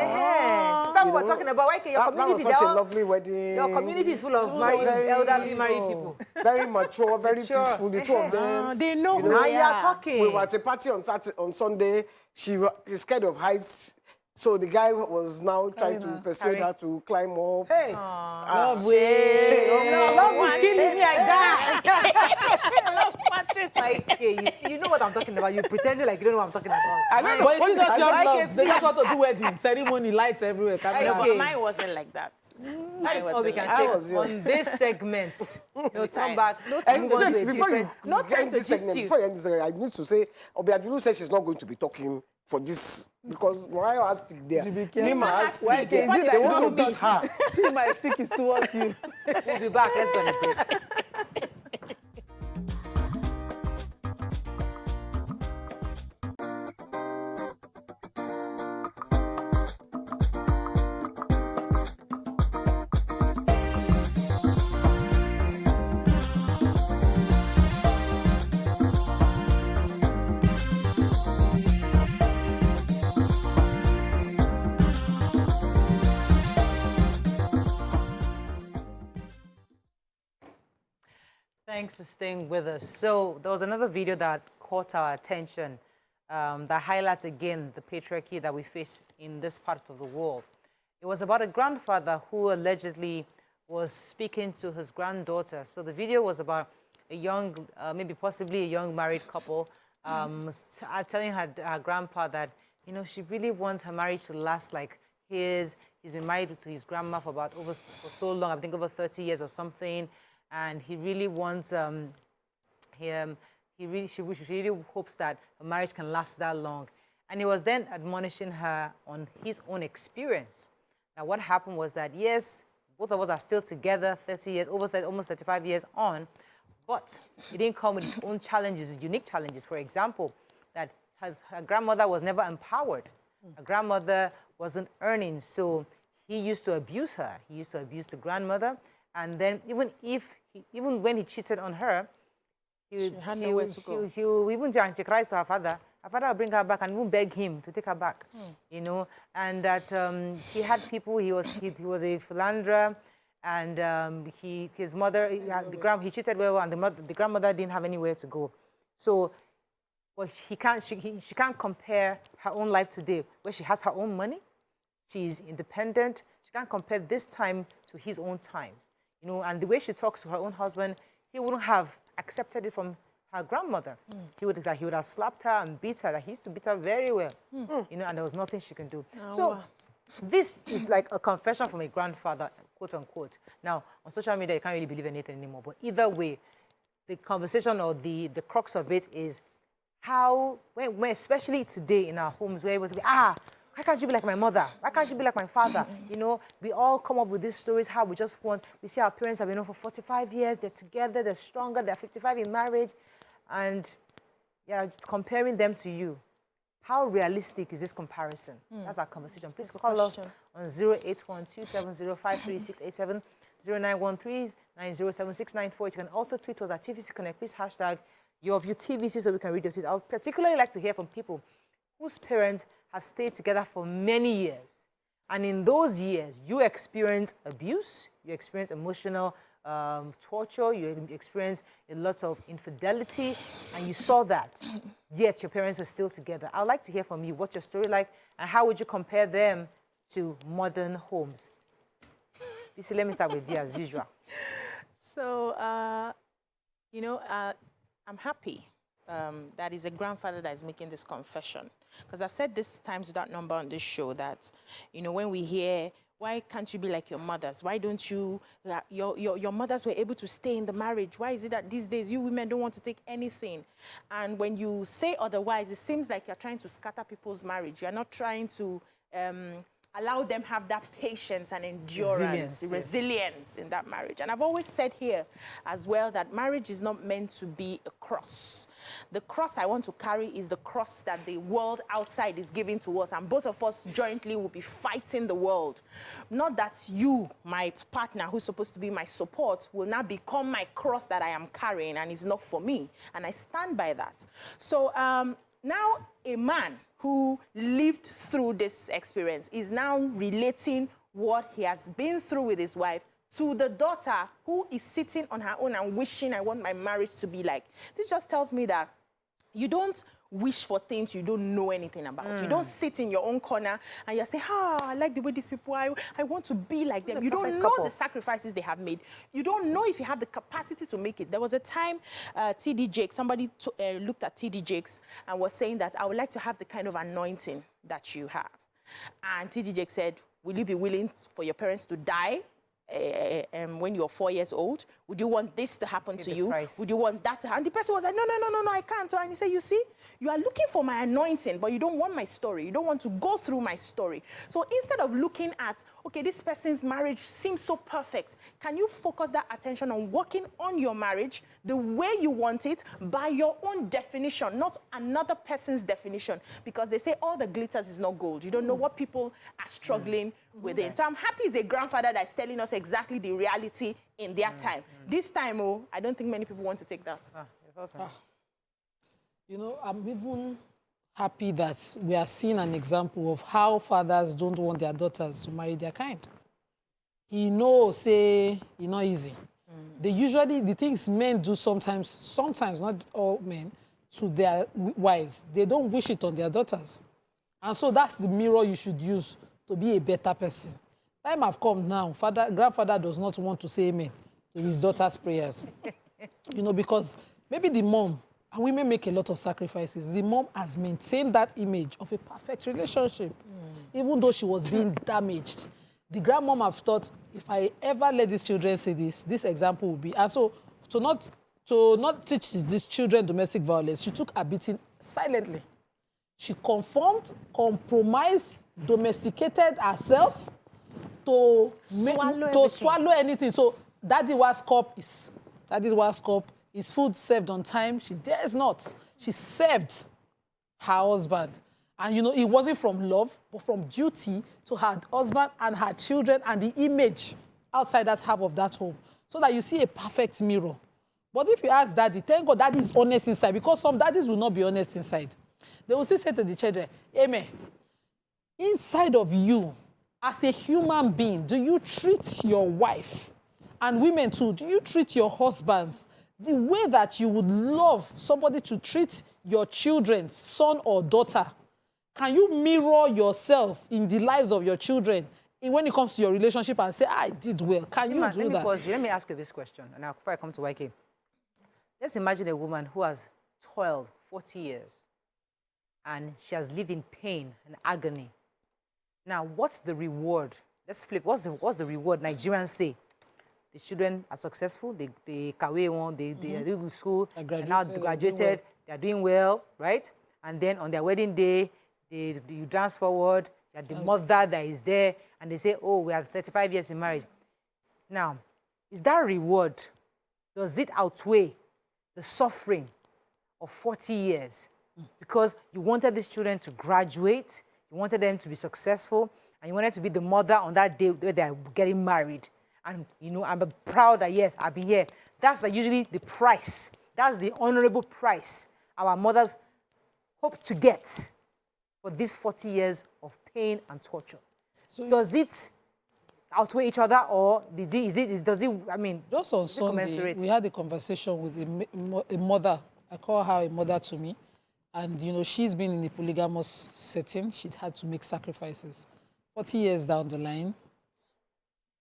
[SPEAKER 1] So that
[SPEAKER 2] you
[SPEAKER 1] what we're
[SPEAKER 2] know,
[SPEAKER 1] talking about. Why can your
[SPEAKER 2] that was
[SPEAKER 1] community?
[SPEAKER 2] such a
[SPEAKER 1] they're all-
[SPEAKER 2] lovely wedding.
[SPEAKER 1] Your community is full of married, elderly married people.
[SPEAKER 2] Very mature, very
[SPEAKER 1] Mature.
[SPEAKER 2] peaceful. The two of them.
[SPEAKER 4] They know
[SPEAKER 2] you
[SPEAKER 4] who
[SPEAKER 2] know,
[SPEAKER 1] Now
[SPEAKER 4] they
[SPEAKER 1] you're
[SPEAKER 4] are.
[SPEAKER 1] talking.
[SPEAKER 2] we were at a party on Sunday. She's scared of heights. So the guy was now trying to persuade her to climb up.
[SPEAKER 3] Hey,
[SPEAKER 1] Love will kill me, I die. Like, okay, you see, you know what I'm talking about. You pretending like you don't know what I'm talking about.
[SPEAKER 3] but it's just young
[SPEAKER 1] like
[SPEAKER 3] loves.
[SPEAKER 1] it.
[SPEAKER 3] They just want to do wedding ceremony, lights everywhere. Camera.
[SPEAKER 1] Okay.
[SPEAKER 4] Mine wasn't like that.
[SPEAKER 1] That is all we can
[SPEAKER 2] I
[SPEAKER 1] take
[SPEAKER 2] was yours.
[SPEAKER 1] on this segment. We'll
[SPEAKER 4] time.
[SPEAKER 1] come back.
[SPEAKER 2] And
[SPEAKER 1] Move on to a
[SPEAKER 2] before you
[SPEAKER 1] different-
[SPEAKER 4] No time
[SPEAKER 2] end
[SPEAKER 4] to
[SPEAKER 2] this
[SPEAKER 4] gist
[SPEAKER 2] segment,
[SPEAKER 4] you.
[SPEAKER 2] before you end this segment, I need to say, Obiajulu says she's not going to be talking for this because Mariah has stick there.
[SPEAKER 3] be careful.
[SPEAKER 2] Nima has
[SPEAKER 3] Why
[SPEAKER 2] stick there.
[SPEAKER 3] can't you
[SPEAKER 2] They
[SPEAKER 3] like
[SPEAKER 2] want to
[SPEAKER 3] not
[SPEAKER 2] beat her.
[SPEAKER 3] See, my stick is towards you.
[SPEAKER 1] We'll be back. Let's go on a break. Thanks for staying with us. So there was another video that caught our attention that highlights again the patriarchy that we face in this part of the world. It was about a grandfather who allegedly was speaking to his granddaughter. So the video was about a young, maybe possibly a young married couple telling her grandpa that, you know, she really wants her marriage to last like his. He's been married to his grandma for so long, I think over 30 years or something. And he really wants she really hopes that a marriage can last that long. And he was then admonishing her on his own experience. Now, what happened was that, yes, both of us are still together 30 years, almost 35 years on, but it didn't come with its own challenges, unique challenges. For example, that her grandmother was never empowered. Her grandmother wasn't earning, so he used to abuse her. He used to abuse the grandmother. And then even when he cheated on her, he will even she cries to her father. Her father will bring her back and even beg him to take her back, you know. And that he had people. He was a philanderer, and his mother he cheated well, and the grandmother didn't have anywhere to go. So, well, she can't compare her own life today, where she has her own money, she's independent. She can't compare this time to his own times. You know, and the way she talks to her own husband, he wouldn't have accepted it from her grandmother. He would have slapped her and beat her. He used to beat her very well, you know, and there was nothing she can do. So this is like a confession from a grandfather, quote unquote. Now, on social media, you can't really believe anything anymore. But either way, the conversation or the crux of it is how, when especially today in our homes, where it was, why can't you be like my mother? Why can't you be like my father? You know, we all come up with these stories, how we see our parents have been on for 45 years, they're together, they're stronger, they're 55 in marriage, and yeah, just comparing them to you. How realistic is this comparison? That's our conversation. Please call us on 0812705367, 0913907694. You can also tweet us at TVC Connect. Please hashtag YourView TVC so we can read your tweets. I would particularly like to hear from people whose parents have stayed together for many years. And in those years, you experience abuse, you experience emotional torture, you experience a lot of infidelity, and you saw that, yet your parents were still together. I'd like to hear from you. What's your story like, and how would you compare them to modern homes? Lisa, let me start with you as usual.
[SPEAKER 4] So, you know, I'm happy that is a grandfather that is making this confession. Because I've said this times without number on this show that, you know, when we hear, why can't you be like your mothers? Why don't you, your mothers were able to stay in the marriage? Why is it that these days you women don't want to take anything? And when you say otherwise, it seems like you're trying to scatter people's marriage. You're not trying to allow them have that patience and endurance, resilience in that marriage. And I've always said here as well that marriage is not meant to be a cross. The cross I want to carry is the cross that the world outside is giving to us, and both of us jointly will be fighting the world. Not that you, my partner, who's supposed to be my support, will now become my cross that I am carrying and is not for me. And I stand by that. So, now a man who lived through this experience is now relating what he has been through with his wife to the daughter who is sitting on her own and wishing, I want my marriage to be like. This just tells me that you don't wish for things you don't know anything about. You don't sit in your own corner and you say, I like the way these people are. I want to be like them. You don't know the sacrifices they have made. You don't know if you have the capacity to make it. There was a time T.D. Jakes, somebody looked at T.D. Jakes and was saying that I would like to have the kind of anointing that you have. And T.D. Jakes said, will you be willing for your parents to die when you're 4 years old? Would you want this to happen to you? Would you want that to happen? And the person was like, no, I can't. And he said, you see, you are looking for my anointing, but you don't want my story. You don't want to go through my story. So instead of looking at, okay, this person's marriage seems so perfect, can you focus that attention on working on your marriage the way you want it by your own definition, not another person's definition? Because they say all the glitters is not gold. You don't know what people are struggling with it. So I'm happy it's a grandfather that's telling us exactly the reality in their time. This time, I don't think many people want to take that.
[SPEAKER 3] You know, I'm even happy that we are seeing an example of how fathers don't want their daughters to marry their kind. He knows, say, it's not easy. They usually, the things men do sometimes, not all men, to their wives, they don't wish it on their daughters. And so that's the mirror you should use to be a better person. Time have come now. Grandfather does not want to say amen to his daughter's prayers. You know, because maybe the mom, and women make a lot of sacrifices, the mom has maintained that image of a perfect relationship, even though she was being damaged. The grandmom have thought, if I ever let these children say this example will be. And so to not teach these children domestic violence, she took a beating silently. She conformed, compromised, domesticated herself to swallow anything. So daddy's cup is food served on time. She dares not. She served her husband. And, you know, it wasn't from love, but from duty to her husband and her children and the image outsiders have of that home. So that you see a perfect mirror. But if you ask daddy, thank God daddy is honest inside, because some daddies will not be honest inside. They will still say to the children, amen, inside of you, as a human being, do you treat your wife, and women too, do you treat your husbands the way that you would love somebody to treat your children, son or daughter? Can you mirror yourself in the lives of your children when it comes to your relationship and say, I did well? Can you do that?
[SPEAKER 1] Let me ask you this question, and now before I come to YK. Let's imagine a woman who has 12, 40 years, and she has lived in pain and agony. Now, what's the reward? Let's flip. What's the reward Nigerians say? The children are successful. They are doing good school. They're now graduated. They're doing well, right? And then on their wedding day, you dance forward. You're the mother that is there, and they say, "Oh, we have 35 years in marriage." Now, is that a reward? Does it outweigh the suffering of 40 years? Because you wanted these children to graduate. You wanted them to be successful, and you wanted to be the mother on that day where they're getting married. And, you know, I'm proud that, yes, I'll be here. That's usually the price. That's the honorable price our mothers hope to get for these 40 years of pain and torture. So does it outweigh each other, or I mean,
[SPEAKER 3] just on Sunday, we had a conversation with a mother. I call her a mother to me. And, you know, she's been in a polygamous setting. She'd had to make sacrifices. 40 years down the line,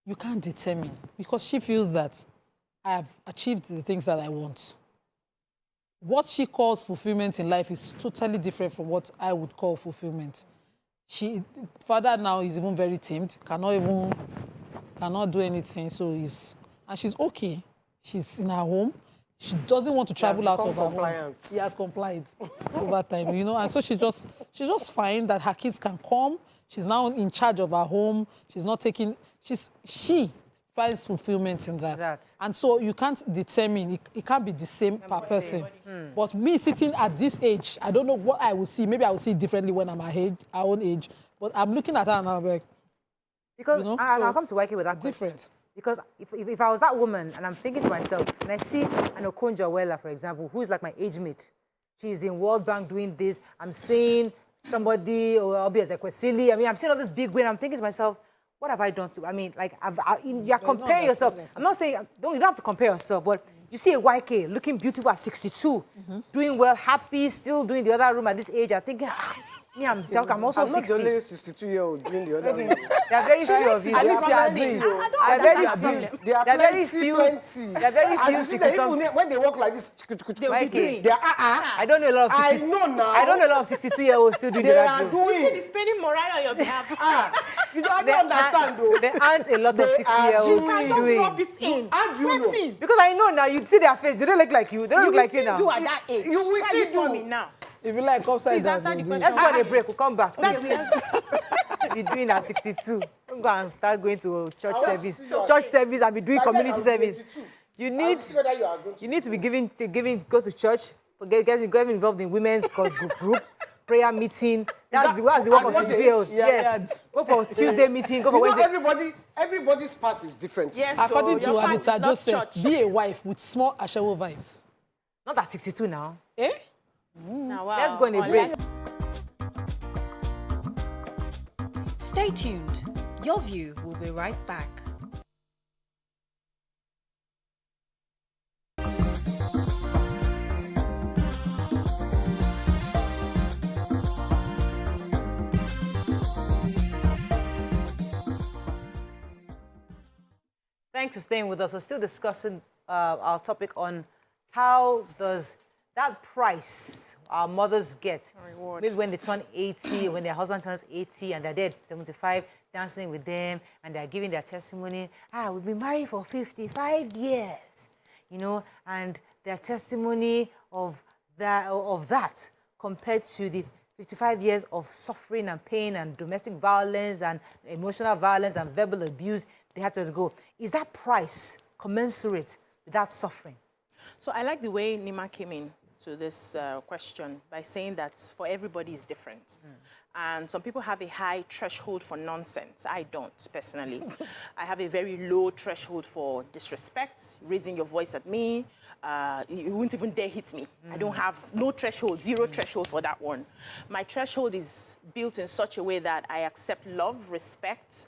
[SPEAKER 3] you can't determine, because she feels that I have achieved the things that I want. What she calls fulfillment in life is totally different from what I would call fulfillment. Father now is even very tamed, cannot do anything. And she's okay. She's in her home. She doesn't want to travel out of her home. He has complied over time, you know. And so she's just fine that her kids can come. She's now in charge of her home. She's not taking. She finds fulfillment in that. And so you can't determine. It can't be the same per person. But me sitting at this age, I don't know what I will see. Maybe I will see it differently when I'm our own age. But I'm looking at her and I'm like,
[SPEAKER 1] because you know, I'll come to YK with that different. Question. Because if I was that woman and I'm thinking to myself, and I see an Okonjo-Iweala, for example, who's like my age mate, she's in World Bank doing this. I'm seeing somebody, or I'll be as Ekwesili. I mean, I'm seeing all this big win. I'm thinking to myself, what have I done to? I mean, like, you're comparing yourself. I'm not saying, you don't have to compare yourself, but you see a YK looking beautiful at 62, doing well, happy, still doing the other room at this age. I'm thinking, me, I'm also
[SPEAKER 2] I'm
[SPEAKER 1] 60.
[SPEAKER 2] not the only 62-year-old doing the other room.
[SPEAKER 1] There are very few of you.
[SPEAKER 3] At least you are doing.
[SPEAKER 1] There are very few.
[SPEAKER 2] There are
[SPEAKER 1] There are very
[SPEAKER 2] plenty,
[SPEAKER 1] few.
[SPEAKER 2] plenty.
[SPEAKER 1] There are very
[SPEAKER 2] As
[SPEAKER 1] few
[SPEAKER 2] you see that
[SPEAKER 1] 60 some.
[SPEAKER 2] even when they walk like this,
[SPEAKER 1] Okay.
[SPEAKER 2] they are,
[SPEAKER 1] I don't know a lot of 60.
[SPEAKER 2] I know now.
[SPEAKER 1] I don't know a lot of 62-year-olds still doing
[SPEAKER 2] They
[SPEAKER 1] that.
[SPEAKER 2] are doing.
[SPEAKER 4] He's spending morale on your behalf.
[SPEAKER 2] You don't, I don't understand though.
[SPEAKER 1] There aren't a lot of
[SPEAKER 2] They are
[SPEAKER 1] 60-year-olds
[SPEAKER 2] doing.
[SPEAKER 1] doing.
[SPEAKER 4] it in.
[SPEAKER 2] How do you know?
[SPEAKER 1] Because I know now, you see their face, they don't look like you. They don't look like you now.
[SPEAKER 4] do at that age.
[SPEAKER 2] You will
[SPEAKER 4] Why
[SPEAKER 2] still
[SPEAKER 4] you for
[SPEAKER 2] do.
[SPEAKER 4] me now?
[SPEAKER 3] If you like upside
[SPEAKER 4] Please
[SPEAKER 3] down,
[SPEAKER 4] answer the
[SPEAKER 3] you do.
[SPEAKER 4] question.
[SPEAKER 1] Let's go on a break. We'll come back. Be doing at 62. Don't go and start going to church service. Church service and be doing community service. You need to be go to church, get involved in women's group, prayer meeting. That's the work of 62-year-olds. Yes. Go for Tuesday meeting, go for Wednesday.
[SPEAKER 2] Everybody's path is different.
[SPEAKER 4] Yes,
[SPEAKER 3] According
[SPEAKER 4] so
[SPEAKER 3] to
[SPEAKER 4] your path
[SPEAKER 3] Anita
[SPEAKER 4] is not
[SPEAKER 3] Joseph,
[SPEAKER 4] church.
[SPEAKER 3] be a wife with small Ashewo vibes.
[SPEAKER 1] Not at 62 now.
[SPEAKER 3] Eh?
[SPEAKER 4] Now, wow.
[SPEAKER 1] Let's go on a break.
[SPEAKER 5] Stay tuned. Your View will be right back.
[SPEAKER 1] Thanks for staying with us. We're still discussing our topic on how does that price our mothers get, maybe when they turn 80, when their husband turns 80 and they're dead, 75, dancing with them, and they're giving their testimony. We've been married for 55 years, you know, and their testimony of that compared to the 55 years of suffering and pain and domestic violence and emotional violence and verbal abuse they had to undergo. Is that price commensurate with that suffering?
[SPEAKER 4] So I like the way Nima came in to this question by saying that for everybody is different. And some people have a high threshold for nonsense. I don't, personally. I have a very low threshold for disrespect, raising your voice at me. You wouldn't even dare hit me. I don't have no threshold, zero threshold for that one. My threshold is built in such a way that I accept love, respect,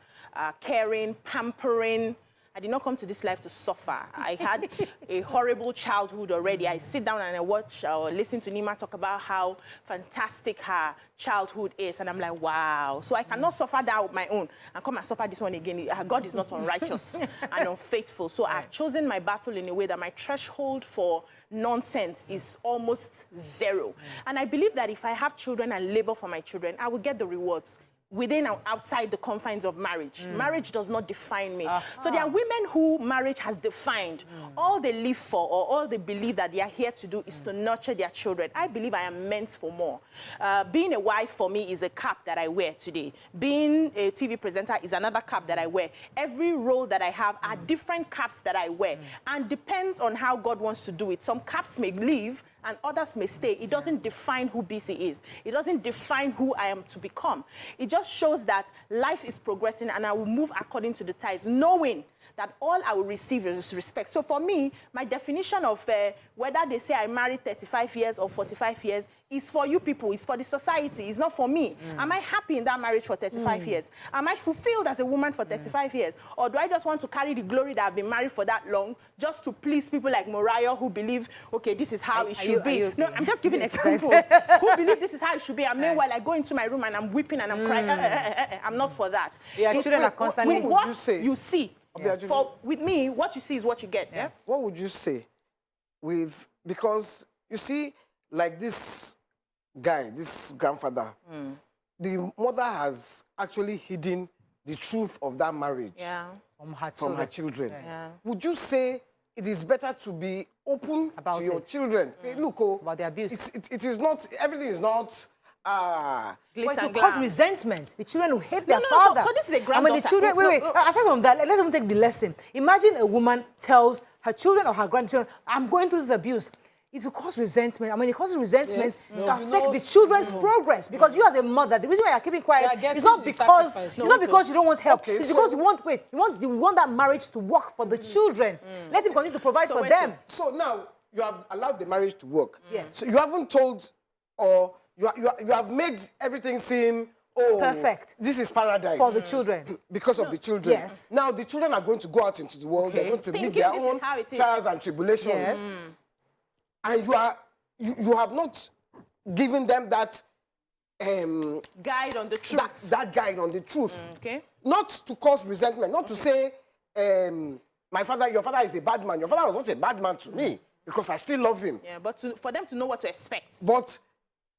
[SPEAKER 4] caring, pampering. I did not come to this life to suffer. I had a horrible childhood already. I sit down and I watch or listen to Nima talk about how fantastic her childhood is. And I'm like, wow. So I cannot suffer that on my own and come and suffer this one again. God is not unrighteous and unfaithful. So I've chosen my battle in a way that my threshold for nonsense is almost zero. And I believe that if I have children and labor for my children, I will get the rewards within and outside the confines of marriage. Marriage does not define me. So there are women who marriage has defined. All they live for or all they believe that they are here to do is to nurture their children. I believe I am meant for more. Being a wife for me is a cap that I wear today. Being a TV presenter is another cap that I wear. Every role that I have are different caps that I wear. And depends on how God wants to do it. Some caps may leave and others may stay. It doesn't define who BC is. It doesn't define who I am to become. It just shows that life is progressing and I will move according to the tides, knowing that all I will receive is respect. So for me, my definition of whether they say I married 35 years or 45 years is for you people, it's for the society, it's not for me. Am I happy in that marriage for 35 years? Am I fulfilled as a woman for 35 years? Or do I just want to carry the glory that I've been married for that long just to please people like Mariah who believe, okay, this is how it should be. Okay? No, I'm just giving examples. Who believe this is how it should be. And meanwhile, I go into my room and I'm weeping and I'm crying. I'm not for that.
[SPEAKER 1] Yeah, children are constantly...
[SPEAKER 2] What would you say?
[SPEAKER 4] You see.
[SPEAKER 2] Yeah.
[SPEAKER 4] With me, what you see is what you get. Yeah.
[SPEAKER 2] What would you say because you see, like this guy, this grandfather, the mother has actually hidden the truth of that marriage from her children.
[SPEAKER 4] Yeah.
[SPEAKER 2] Would you say it is better to be open
[SPEAKER 1] about
[SPEAKER 2] to your children? Hey, look,
[SPEAKER 1] about the abuse.
[SPEAKER 2] It is not, everything is not...
[SPEAKER 1] But it will cause resentment. The children will hate their father.
[SPEAKER 4] So this is a granddaughter.
[SPEAKER 1] I mean, the children, wait. Aside from that, let's even take the lesson. Imagine a woman tells her children or her grandchildren, I'm going through this abuse. It will cause resentment. I mean, it causes resentment to affect the children's progress. Because you as a mother, the reason why you're keeping quiet is not because you don't want help. It's because you want that marriage to work for the children. Let him continue to provide for them.
[SPEAKER 2] So now, you have allowed the marriage to work.
[SPEAKER 1] Yes.
[SPEAKER 2] So you haven't told, or you have made everything seem, oh,
[SPEAKER 1] perfect.
[SPEAKER 2] This is paradise.
[SPEAKER 1] For the children.
[SPEAKER 2] Because of the children.
[SPEAKER 1] Yes.
[SPEAKER 2] Now the children are going to go out into the world.
[SPEAKER 1] Okay.
[SPEAKER 2] They're going to meet
[SPEAKER 4] Thinking
[SPEAKER 2] their
[SPEAKER 4] this
[SPEAKER 2] own
[SPEAKER 4] is how it is.
[SPEAKER 2] trials and tribulations.
[SPEAKER 1] Yes.
[SPEAKER 2] And you have not given them that
[SPEAKER 4] Guide on the truth.
[SPEAKER 2] that guide on the truth.
[SPEAKER 4] Okay.
[SPEAKER 2] Not to cause resentment, not to say, your father is a bad man. Your father was not a bad man to me because I still love him.
[SPEAKER 4] Yeah, but for them to know what to expect.
[SPEAKER 2] But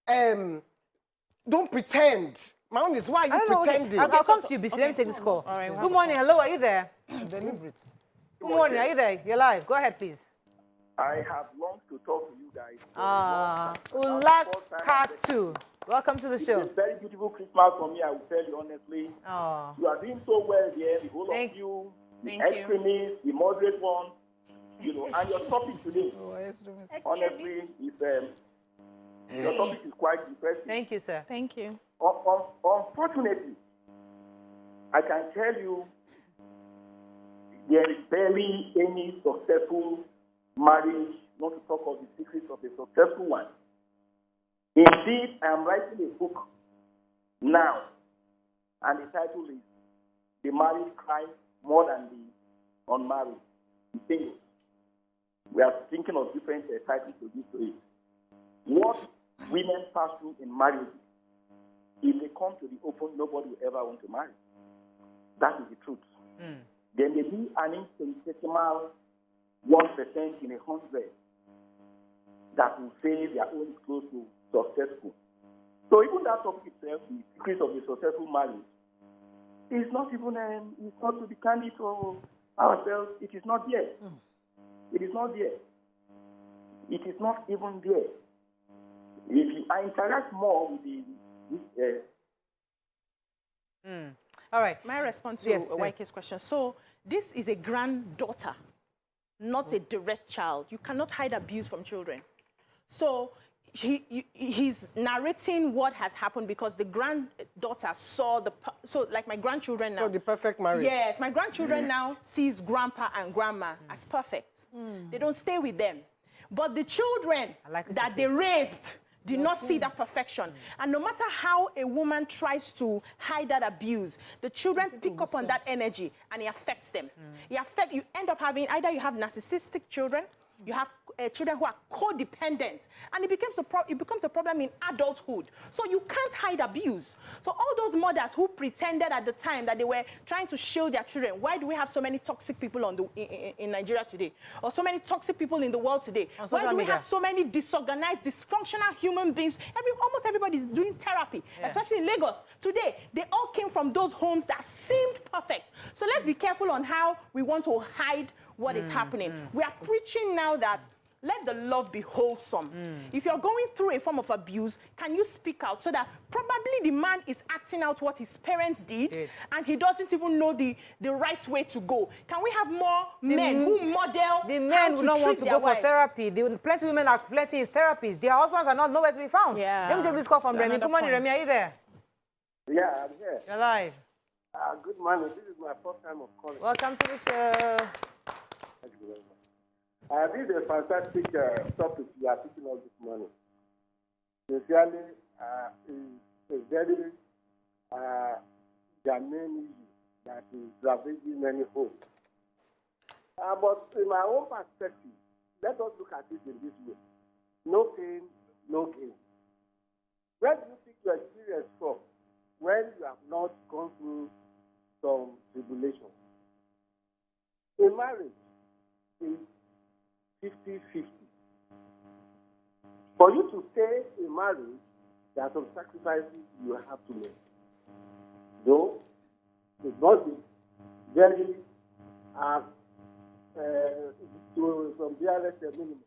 [SPEAKER 2] don't pretend. My own is, why are you pretending?
[SPEAKER 1] I'll come to you, BC. Let me take this call.
[SPEAKER 4] All right,
[SPEAKER 1] Good morning. Hello, are you there?
[SPEAKER 3] Deliberate.
[SPEAKER 1] Good morning. Are you there? You're live. Go ahead, please.
[SPEAKER 8] I have longed to talk to you guys.
[SPEAKER 1] Ulakatu. Welcome to the show.
[SPEAKER 8] It's a very beautiful Christmas for me, I will tell you honestly.
[SPEAKER 1] Oh.
[SPEAKER 8] You are doing so well there, the whole
[SPEAKER 1] Thank
[SPEAKER 8] of you, the
[SPEAKER 4] Thank you.
[SPEAKER 8] extremists, the moderate one, and your topic today, honestly, is, your topic is quite depressing.
[SPEAKER 1] Thank you, sir.
[SPEAKER 4] Thank you.
[SPEAKER 8] Unfortunately, I can tell you there is barely any successful marriage, not to talk of the secrets of a successful one. Indeed, I am writing a book now, and the title is The Married Cry More Than the Unmarried, the singles. We are thinking of different titles to this to it. What women pass through in marriage, if they come to the open, nobody will ever want to marry. That is the truth. There may be an infinitesimal 1% in 100 that will say their own is close to successful. So even that topic itself, the secret of a successful marriage, is not even, it's not to be candid to ourselves, it is not there. It is not there. It is not even there. If I interact more with this,
[SPEAKER 1] All right.
[SPEAKER 4] May I respond to
[SPEAKER 1] Yes,
[SPEAKER 4] Waike's question? So this is a granddaughter, not a direct child. You cannot hide abuse from children. So he's narrating what has happened because the granddaughter saw so like my grandchildren now.
[SPEAKER 2] So the perfect marriage.
[SPEAKER 4] Yes, my grandchildren now sees grandpa and grandma as perfect. They don't stay with them. But the children
[SPEAKER 1] like what
[SPEAKER 4] that
[SPEAKER 1] you
[SPEAKER 4] they raised did not see that perfection. And no matter how a woman tries to hide that abuse, the children pick up on that energy and it affects them. You end up having, either you have narcissistic children, you have children who are codependent, and it becomes a problem in adulthood. So you can't hide abuse. So all those mothers who pretended at the time that they were trying to shield their children, why do we have so many toxic people in Nigeria today? Or so many toxic people in the world today? Why do we have so many disorganized, dysfunctional human beings? Almost everybody is doing therapy, especially in Lagos. Today, they all came from those homes that seemed perfect. So let's be careful on how we want to hide what is happening. We are preaching now that let the love be wholesome. If you're going through a form of abuse, can you speak out so that probably the man is acting out what his parents did and he doesn't even know the right way to go? Can we have more men who model
[SPEAKER 1] the men will not want to go for therapy. Plenty of women are plenty in therapies. Their husbands are not nowhere to be found.
[SPEAKER 4] Yeah.
[SPEAKER 1] Let me take this call from Remy. Good morning, Remy. Are you there?
[SPEAKER 8] yeah, I'm here.
[SPEAKER 1] You're live.
[SPEAKER 8] Good morning. This is my first time of calling.
[SPEAKER 1] Welcome to the show.
[SPEAKER 8] Thank you very much. This is a fantastic topic you are teaching us this morning. Sincerely, it's a very germane issue that is ravaging many homes. But in my own perspective, let us look at it in this way. No pain, no gain. Where do you pick your experience from when you have not gone through some tribulation? A marriage is 50-50. For you to stay in marriage, there are some sacrifices you have to make. Though it must be very to some dearest minimum.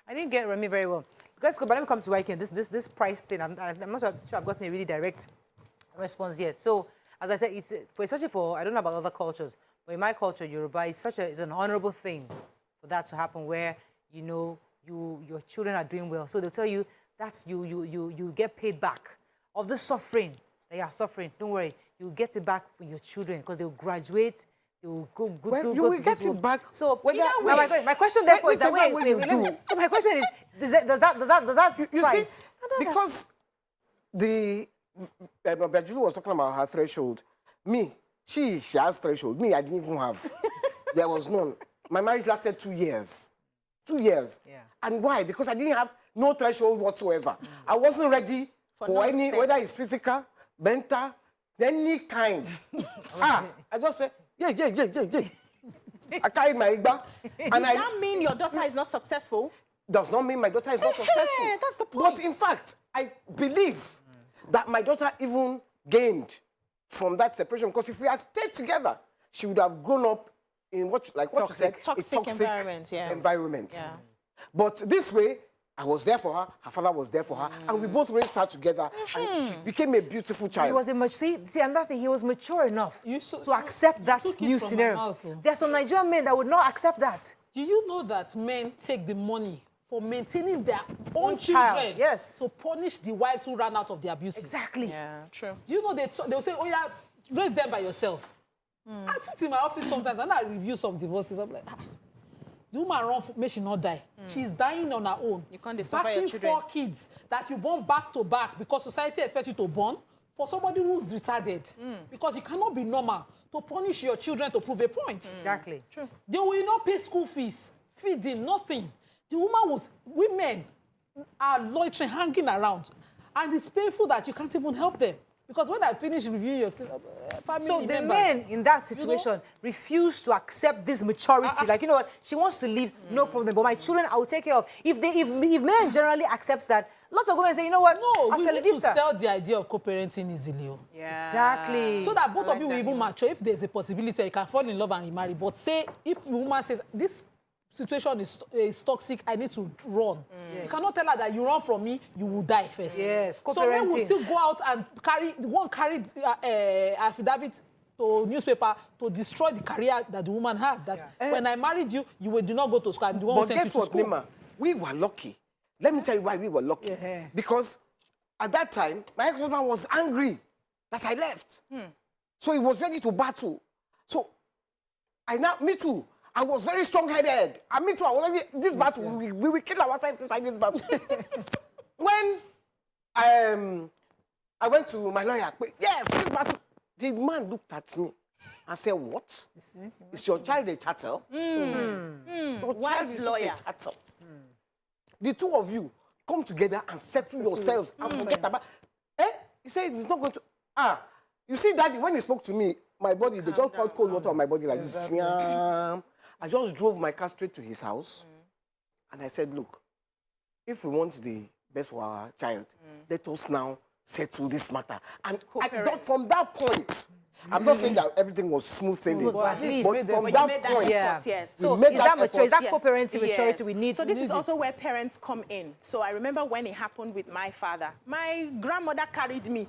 [SPEAKER 1] I didn't get Remy very well. Because when it comes to Waike, this price thing, I'm not sure I've gotten a really direct response yet. So, as I said, it's especially for, I don't know about other cultures, but in my culture, Yoruba, it's an honorable thing for that to happen where, you know, your children are doing well. So they'll tell you, that's you get paid back of the suffering that you are suffering. Don't worry, you get it back for your children because they'll graduate, You go,
[SPEAKER 2] Well, you will get it back.
[SPEAKER 1] So
[SPEAKER 2] Whether-
[SPEAKER 1] now my question therefore is that
[SPEAKER 2] whichever
[SPEAKER 1] wait,
[SPEAKER 2] way
[SPEAKER 1] wait,
[SPEAKER 2] you
[SPEAKER 1] wait,
[SPEAKER 2] do.
[SPEAKER 1] so my question is does that
[SPEAKER 2] You see,
[SPEAKER 1] price?
[SPEAKER 2] because Bajulu was talking about her threshold. Me, she has threshold. Me, I didn't even have. There was none. My marriage lasted 2 years. 2 years.
[SPEAKER 1] Yeah.
[SPEAKER 2] And why? Because I didn't have no threshold whatsoever. I wasn't ready for any, whether it's physical, mental, any kind. I just said, yeah. I carried my Igba. And
[SPEAKER 4] Does that mean your daughter is not successful?
[SPEAKER 2] does not mean my daughter is not successful.
[SPEAKER 4] That's the point.
[SPEAKER 2] But in fact, I believe that my daughter even gained from that separation, because if we had stayed together, she would have grown up in what you said, a
[SPEAKER 4] Toxic environment, yeah.
[SPEAKER 2] environment.
[SPEAKER 4] Yeah.
[SPEAKER 2] But this way, I was there for her father was there for her, and we both raised her together, and she became a beautiful child.
[SPEAKER 1] He was see another thing, he was mature enough
[SPEAKER 3] You
[SPEAKER 1] to accept that
[SPEAKER 3] took it
[SPEAKER 1] new
[SPEAKER 3] from my
[SPEAKER 1] scenario.
[SPEAKER 3] mouth, though.
[SPEAKER 1] There are some Nigerian men that would not accept that.
[SPEAKER 3] Do you know that men take the money for maintaining their own
[SPEAKER 1] Own child,
[SPEAKER 3] children
[SPEAKER 1] yes.
[SPEAKER 3] to punish the wives who ran out of the abuses?
[SPEAKER 1] Exactly.
[SPEAKER 4] Yeah, true.
[SPEAKER 3] Do you know they'll say, oh yeah, raise them by yourself. I sit in my office sometimes and I review some divorces. I'm like, the woman run, may she not die. She's dying on her own.
[SPEAKER 4] You can't suffer your
[SPEAKER 3] Backing
[SPEAKER 4] children.
[SPEAKER 3] 4 kids that you born back to back because society expects you to born for somebody who's retarded. Because you cannot be normal to punish your children to prove a point.
[SPEAKER 1] Exactly.
[SPEAKER 3] True. They will not pay school fees, feeding, nothing. The women are loitering, hanging around. And it's painful that you can't even help them. Because when I finish reviewing your family
[SPEAKER 1] So the
[SPEAKER 3] members,
[SPEAKER 1] men in that situation refuse to accept this maturity. Like, you know what, she wants to leave, no problem. But my children, I will take care of. If men generally accept that, lots of women say, you know what,
[SPEAKER 3] no, we
[SPEAKER 1] hasta la
[SPEAKER 3] need to
[SPEAKER 1] vista.
[SPEAKER 3] sell the idea of co-parenting easily.
[SPEAKER 4] Yeah.
[SPEAKER 1] Exactly.
[SPEAKER 3] So that both
[SPEAKER 4] I
[SPEAKER 3] of you
[SPEAKER 4] like
[SPEAKER 3] will
[SPEAKER 4] that,
[SPEAKER 3] even mature. If there's a possibility, you can fall in love and remarry. But say, if the woman says, this situation is toxic, I need to run. You cannot tell her that you run from me, you will die first.
[SPEAKER 1] Yes,
[SPEAKER 3] So men will
[SPEAKER 1] co-parenting.
[SPEAKER 3] still go out and carried affidavit to newspaper to destroy the career that the woman had. That when I married you, you did not go to school. I'm the one who
[SPEAKER 2] But
[SPEAKER 3] sent you
[SPEAKER 2] guess
[SPEAKER 3] to
[SPEAKER 2] what,
[SPEAKER 3] school.
[SPEAKER 2] Nima? We were lucky. Let me tell you why we were lucky.
[SPEAKER 3] Yeah.
[SPEAKER 2] Because at that time, my ex-husband was angry that I left. So he was ready to battle. So me too. I was very strong-headed. And me too, I was ready, this battle, we will kill ourselves inside this battle. When I went to my lawyer, yes, this battle, the man looked at me and said, what? Is your child a chattel? Your child is not a chattel. The two of you come together and settle yourselves and forget about. He said he's not going to. You see, Daddy, when he spoke to me, my body, they just poured cold water on my body like this. I just drove my car straight to his house, and I said, look, if we want the best for our child, let us now settle this matter. And I thought from that point, I'm not saying that everything was smooth sailing,
[SPEAKER 1] But at least-
[SPEAKER 2] but from
[SPEAKER 4] But you
[SPEAKER 2] that
[SPEAKER 4] made that
[SPEAKER 2] point,
[SPEAKER 4] effort, yes.
[SPEAKER 2] we
[SPEAKER 1] So
[SPEAKER 2] made
[SPEAKER 1] is
[SPEAKER 2] that
[SPEAKER 1] that mature? Is
[SPEAKER 2] effort.
[SPEAKER 1] that co-parenting maturity we need?
[SPEAKER 4] So this
[SPEAKER 1] we
[SPEAKER 4] is
[SPEAKER 1] need
[SPEAKER 4] also
[SPEAKER 1] it.
[SPEAKER 4] where parents come in. So I remember when it happened with my father. My grandmother carried me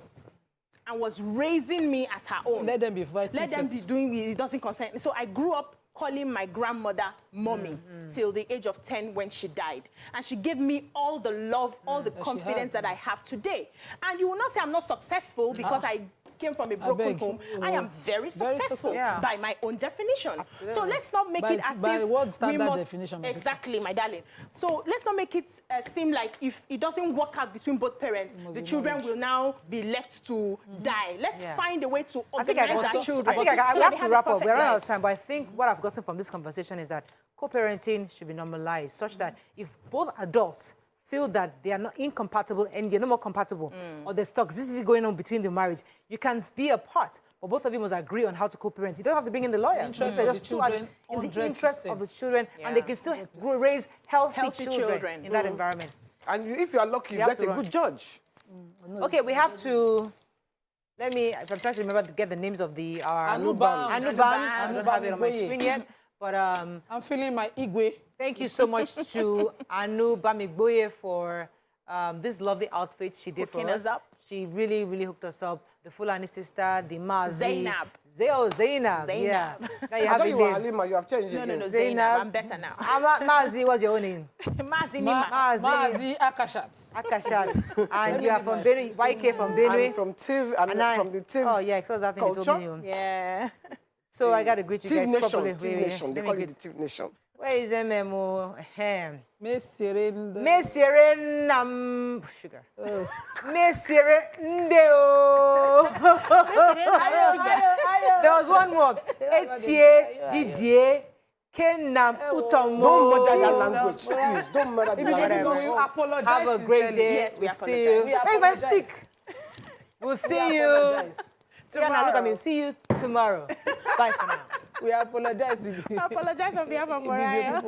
[SPEAKER 4] and was raising me as her own.
[SPEAKER 3] Let them be fighting
[SPEAKER 4] Let them
[SPEAKER 3] first.
[SPEAKER 4] be doing it. It doesn't concern me. So I grew up calling my grandmother mommy till the age of 10 when she died. And she gave me all the love, all the confidence that I have today. And you will not say I'm not successful because I came from a broken
[SPEAKER 3] beg.
[SPEAKER 4] home. I am very successful
[SPEAKER 1] Yeah.
[SPEAKER 4] by my own definition. So let's not make it as
[SPEAKER 3] by
[SPEAKER 4] if
[SPEAKER 3] what standard
[SPEAKER 4] we must,
[SPEAKER 3] definition, my sister?
[SPEAKER 4] exactly, my darling. So let's not make it seem like if it doesn't work out between both parents, the children will now be left to die. Let's find a way to
[SPEAKER 1] I think I
[SPEAKER 4] organize our
[SPEAKER 1] got
[SPEAKER 4] children.
[SPEAKER 1] we
[SPEAKER 4] so
[SPEAKER 1] have
[SPEAKER 4] that they
[SPEAKER 1] to
[SPEAKER 4] a
[SPEAKER 1] wrap up.
[SPEAKER 4] perfect
[SPEAKER 1] We're running out of
[SPEAKER 4] life.
[SPEAKER 1] time, but I think what I've gotten from this conversation is that co-parenting should be normalized, such that if both adults feel that they are not incompatible and they're no more compatible, or there's toxicity going on between the marriage, you can be apart, but both of you must agree on how to co-parent. You don't have to bring in the lawyers.
[SPEAKER 3] Interest
[SPEAKER 1] They're
[SPEAKER 3] of
[SPEAKER 1] just
[SPEAKER 3] the
[SPEAKER 1] two adults
[SPEAKER 3] children,
[SPEAKER 1] in the interest of the
[SPEAKER 3] 100%.
[SPEAKER 1] children, and they can still raise healthy children
[SPEAKER 4] children.
[SPEAKER 1] in that environment.
[SPEAKER 2] And if you are lucky, you
[SPEAKER 1] have
[SPEAKER 2] get
[SPEAKER 1] to
[SPEAKER 2] a
[SPEAKER 1] run.
[SPEAKER 2] good judge.
[SPEAKER 1] Okay, we have to. Let me. If I'm trying to remember to get the names of our
[SPEAKER 3] Anubans.
[SPEAKER 1] I don't have it on my
[SPEAKER 3] Anubans.
[SPEAKER 1] screen yet, but
[SPEAKER 3] I'm feeling my Igwe.
[SPEAKER 1] thank you so much to Anu Bamigboye for this lovely outfit she did
[SPEAKER 4] Hooking
[SPEAKER 1] for us.
[SPEAKER 4] us up.
[SPEAKER 1] She really, really hooked us up. The Fulani sister, the Mazi.
[SPEAKER 4] Zainab.
[SPEAKER 1] Zainab. Yeah. Now you
[SPEAKER 2] I
[SPEAKER 1] have
[SPEAKER 2] thought
[SPEAKER 1] a
[SPEAKER 2] you were
[SPEAKER 1] name.
[SPEAKER 2] Halima, you have changed
[SPEAKER 4] No,
[SPEAKER 2] again.
[SPEAKER 4] no, no,
[SPEAKER 1] Zainab.
[SPEAKER 4] Zainab. I'm better now.
[SPEAKER 1] Mazi, what's your own name?
[SPEAKER 4] Mazi Nima.
[SPEAKER 3] Mazi Akashat.
[SPEAKER 1] Akashat. And you are from Benue, YK from Benue.
[SPEAKER 2] I'm from TIV, and
[SPEAKER 1] And
[SPEAKER 2] from the TIV
[SPEAKER 1] Oh, yeah, so that thing you told
[SPEAKER 2] culture.
[SPEAKER 1] me.
[SPEAKER 4] Yeah.
[SPEAKER 1] So I got to greet you guys properly.
[SPEAKER 2] Tiv Nation. They call it the Tiv Nation.
[SPEAKER 1] Where is MMO?
[SPEAKER 3] Mesirende.
[SPEAKER 1] Mesirendam sugar. Mesirendeo. There was one more. Etie Didier Kenam Utomo.
[SPEAKER 2] Don't murder that language, please. Don't murder the language.
[SPEAKER 3] We apologize.
[SPEAKER 1] Have a great day.
[SPEAKER 4] Yes, we
[SPEAKER 1] We'll see you.
[SPEAKER 3] We
[SPEAKER 1] Where's my
[SPEAKER 3] apologize.
[SPEAKER 1] stick? We'll see you. Tomorrow. Look at me. See you tomorrow. Bye for now.
[SPEAKER 3] We apologize.
[SPEAKER 4] I apologize on behalf of Mariah.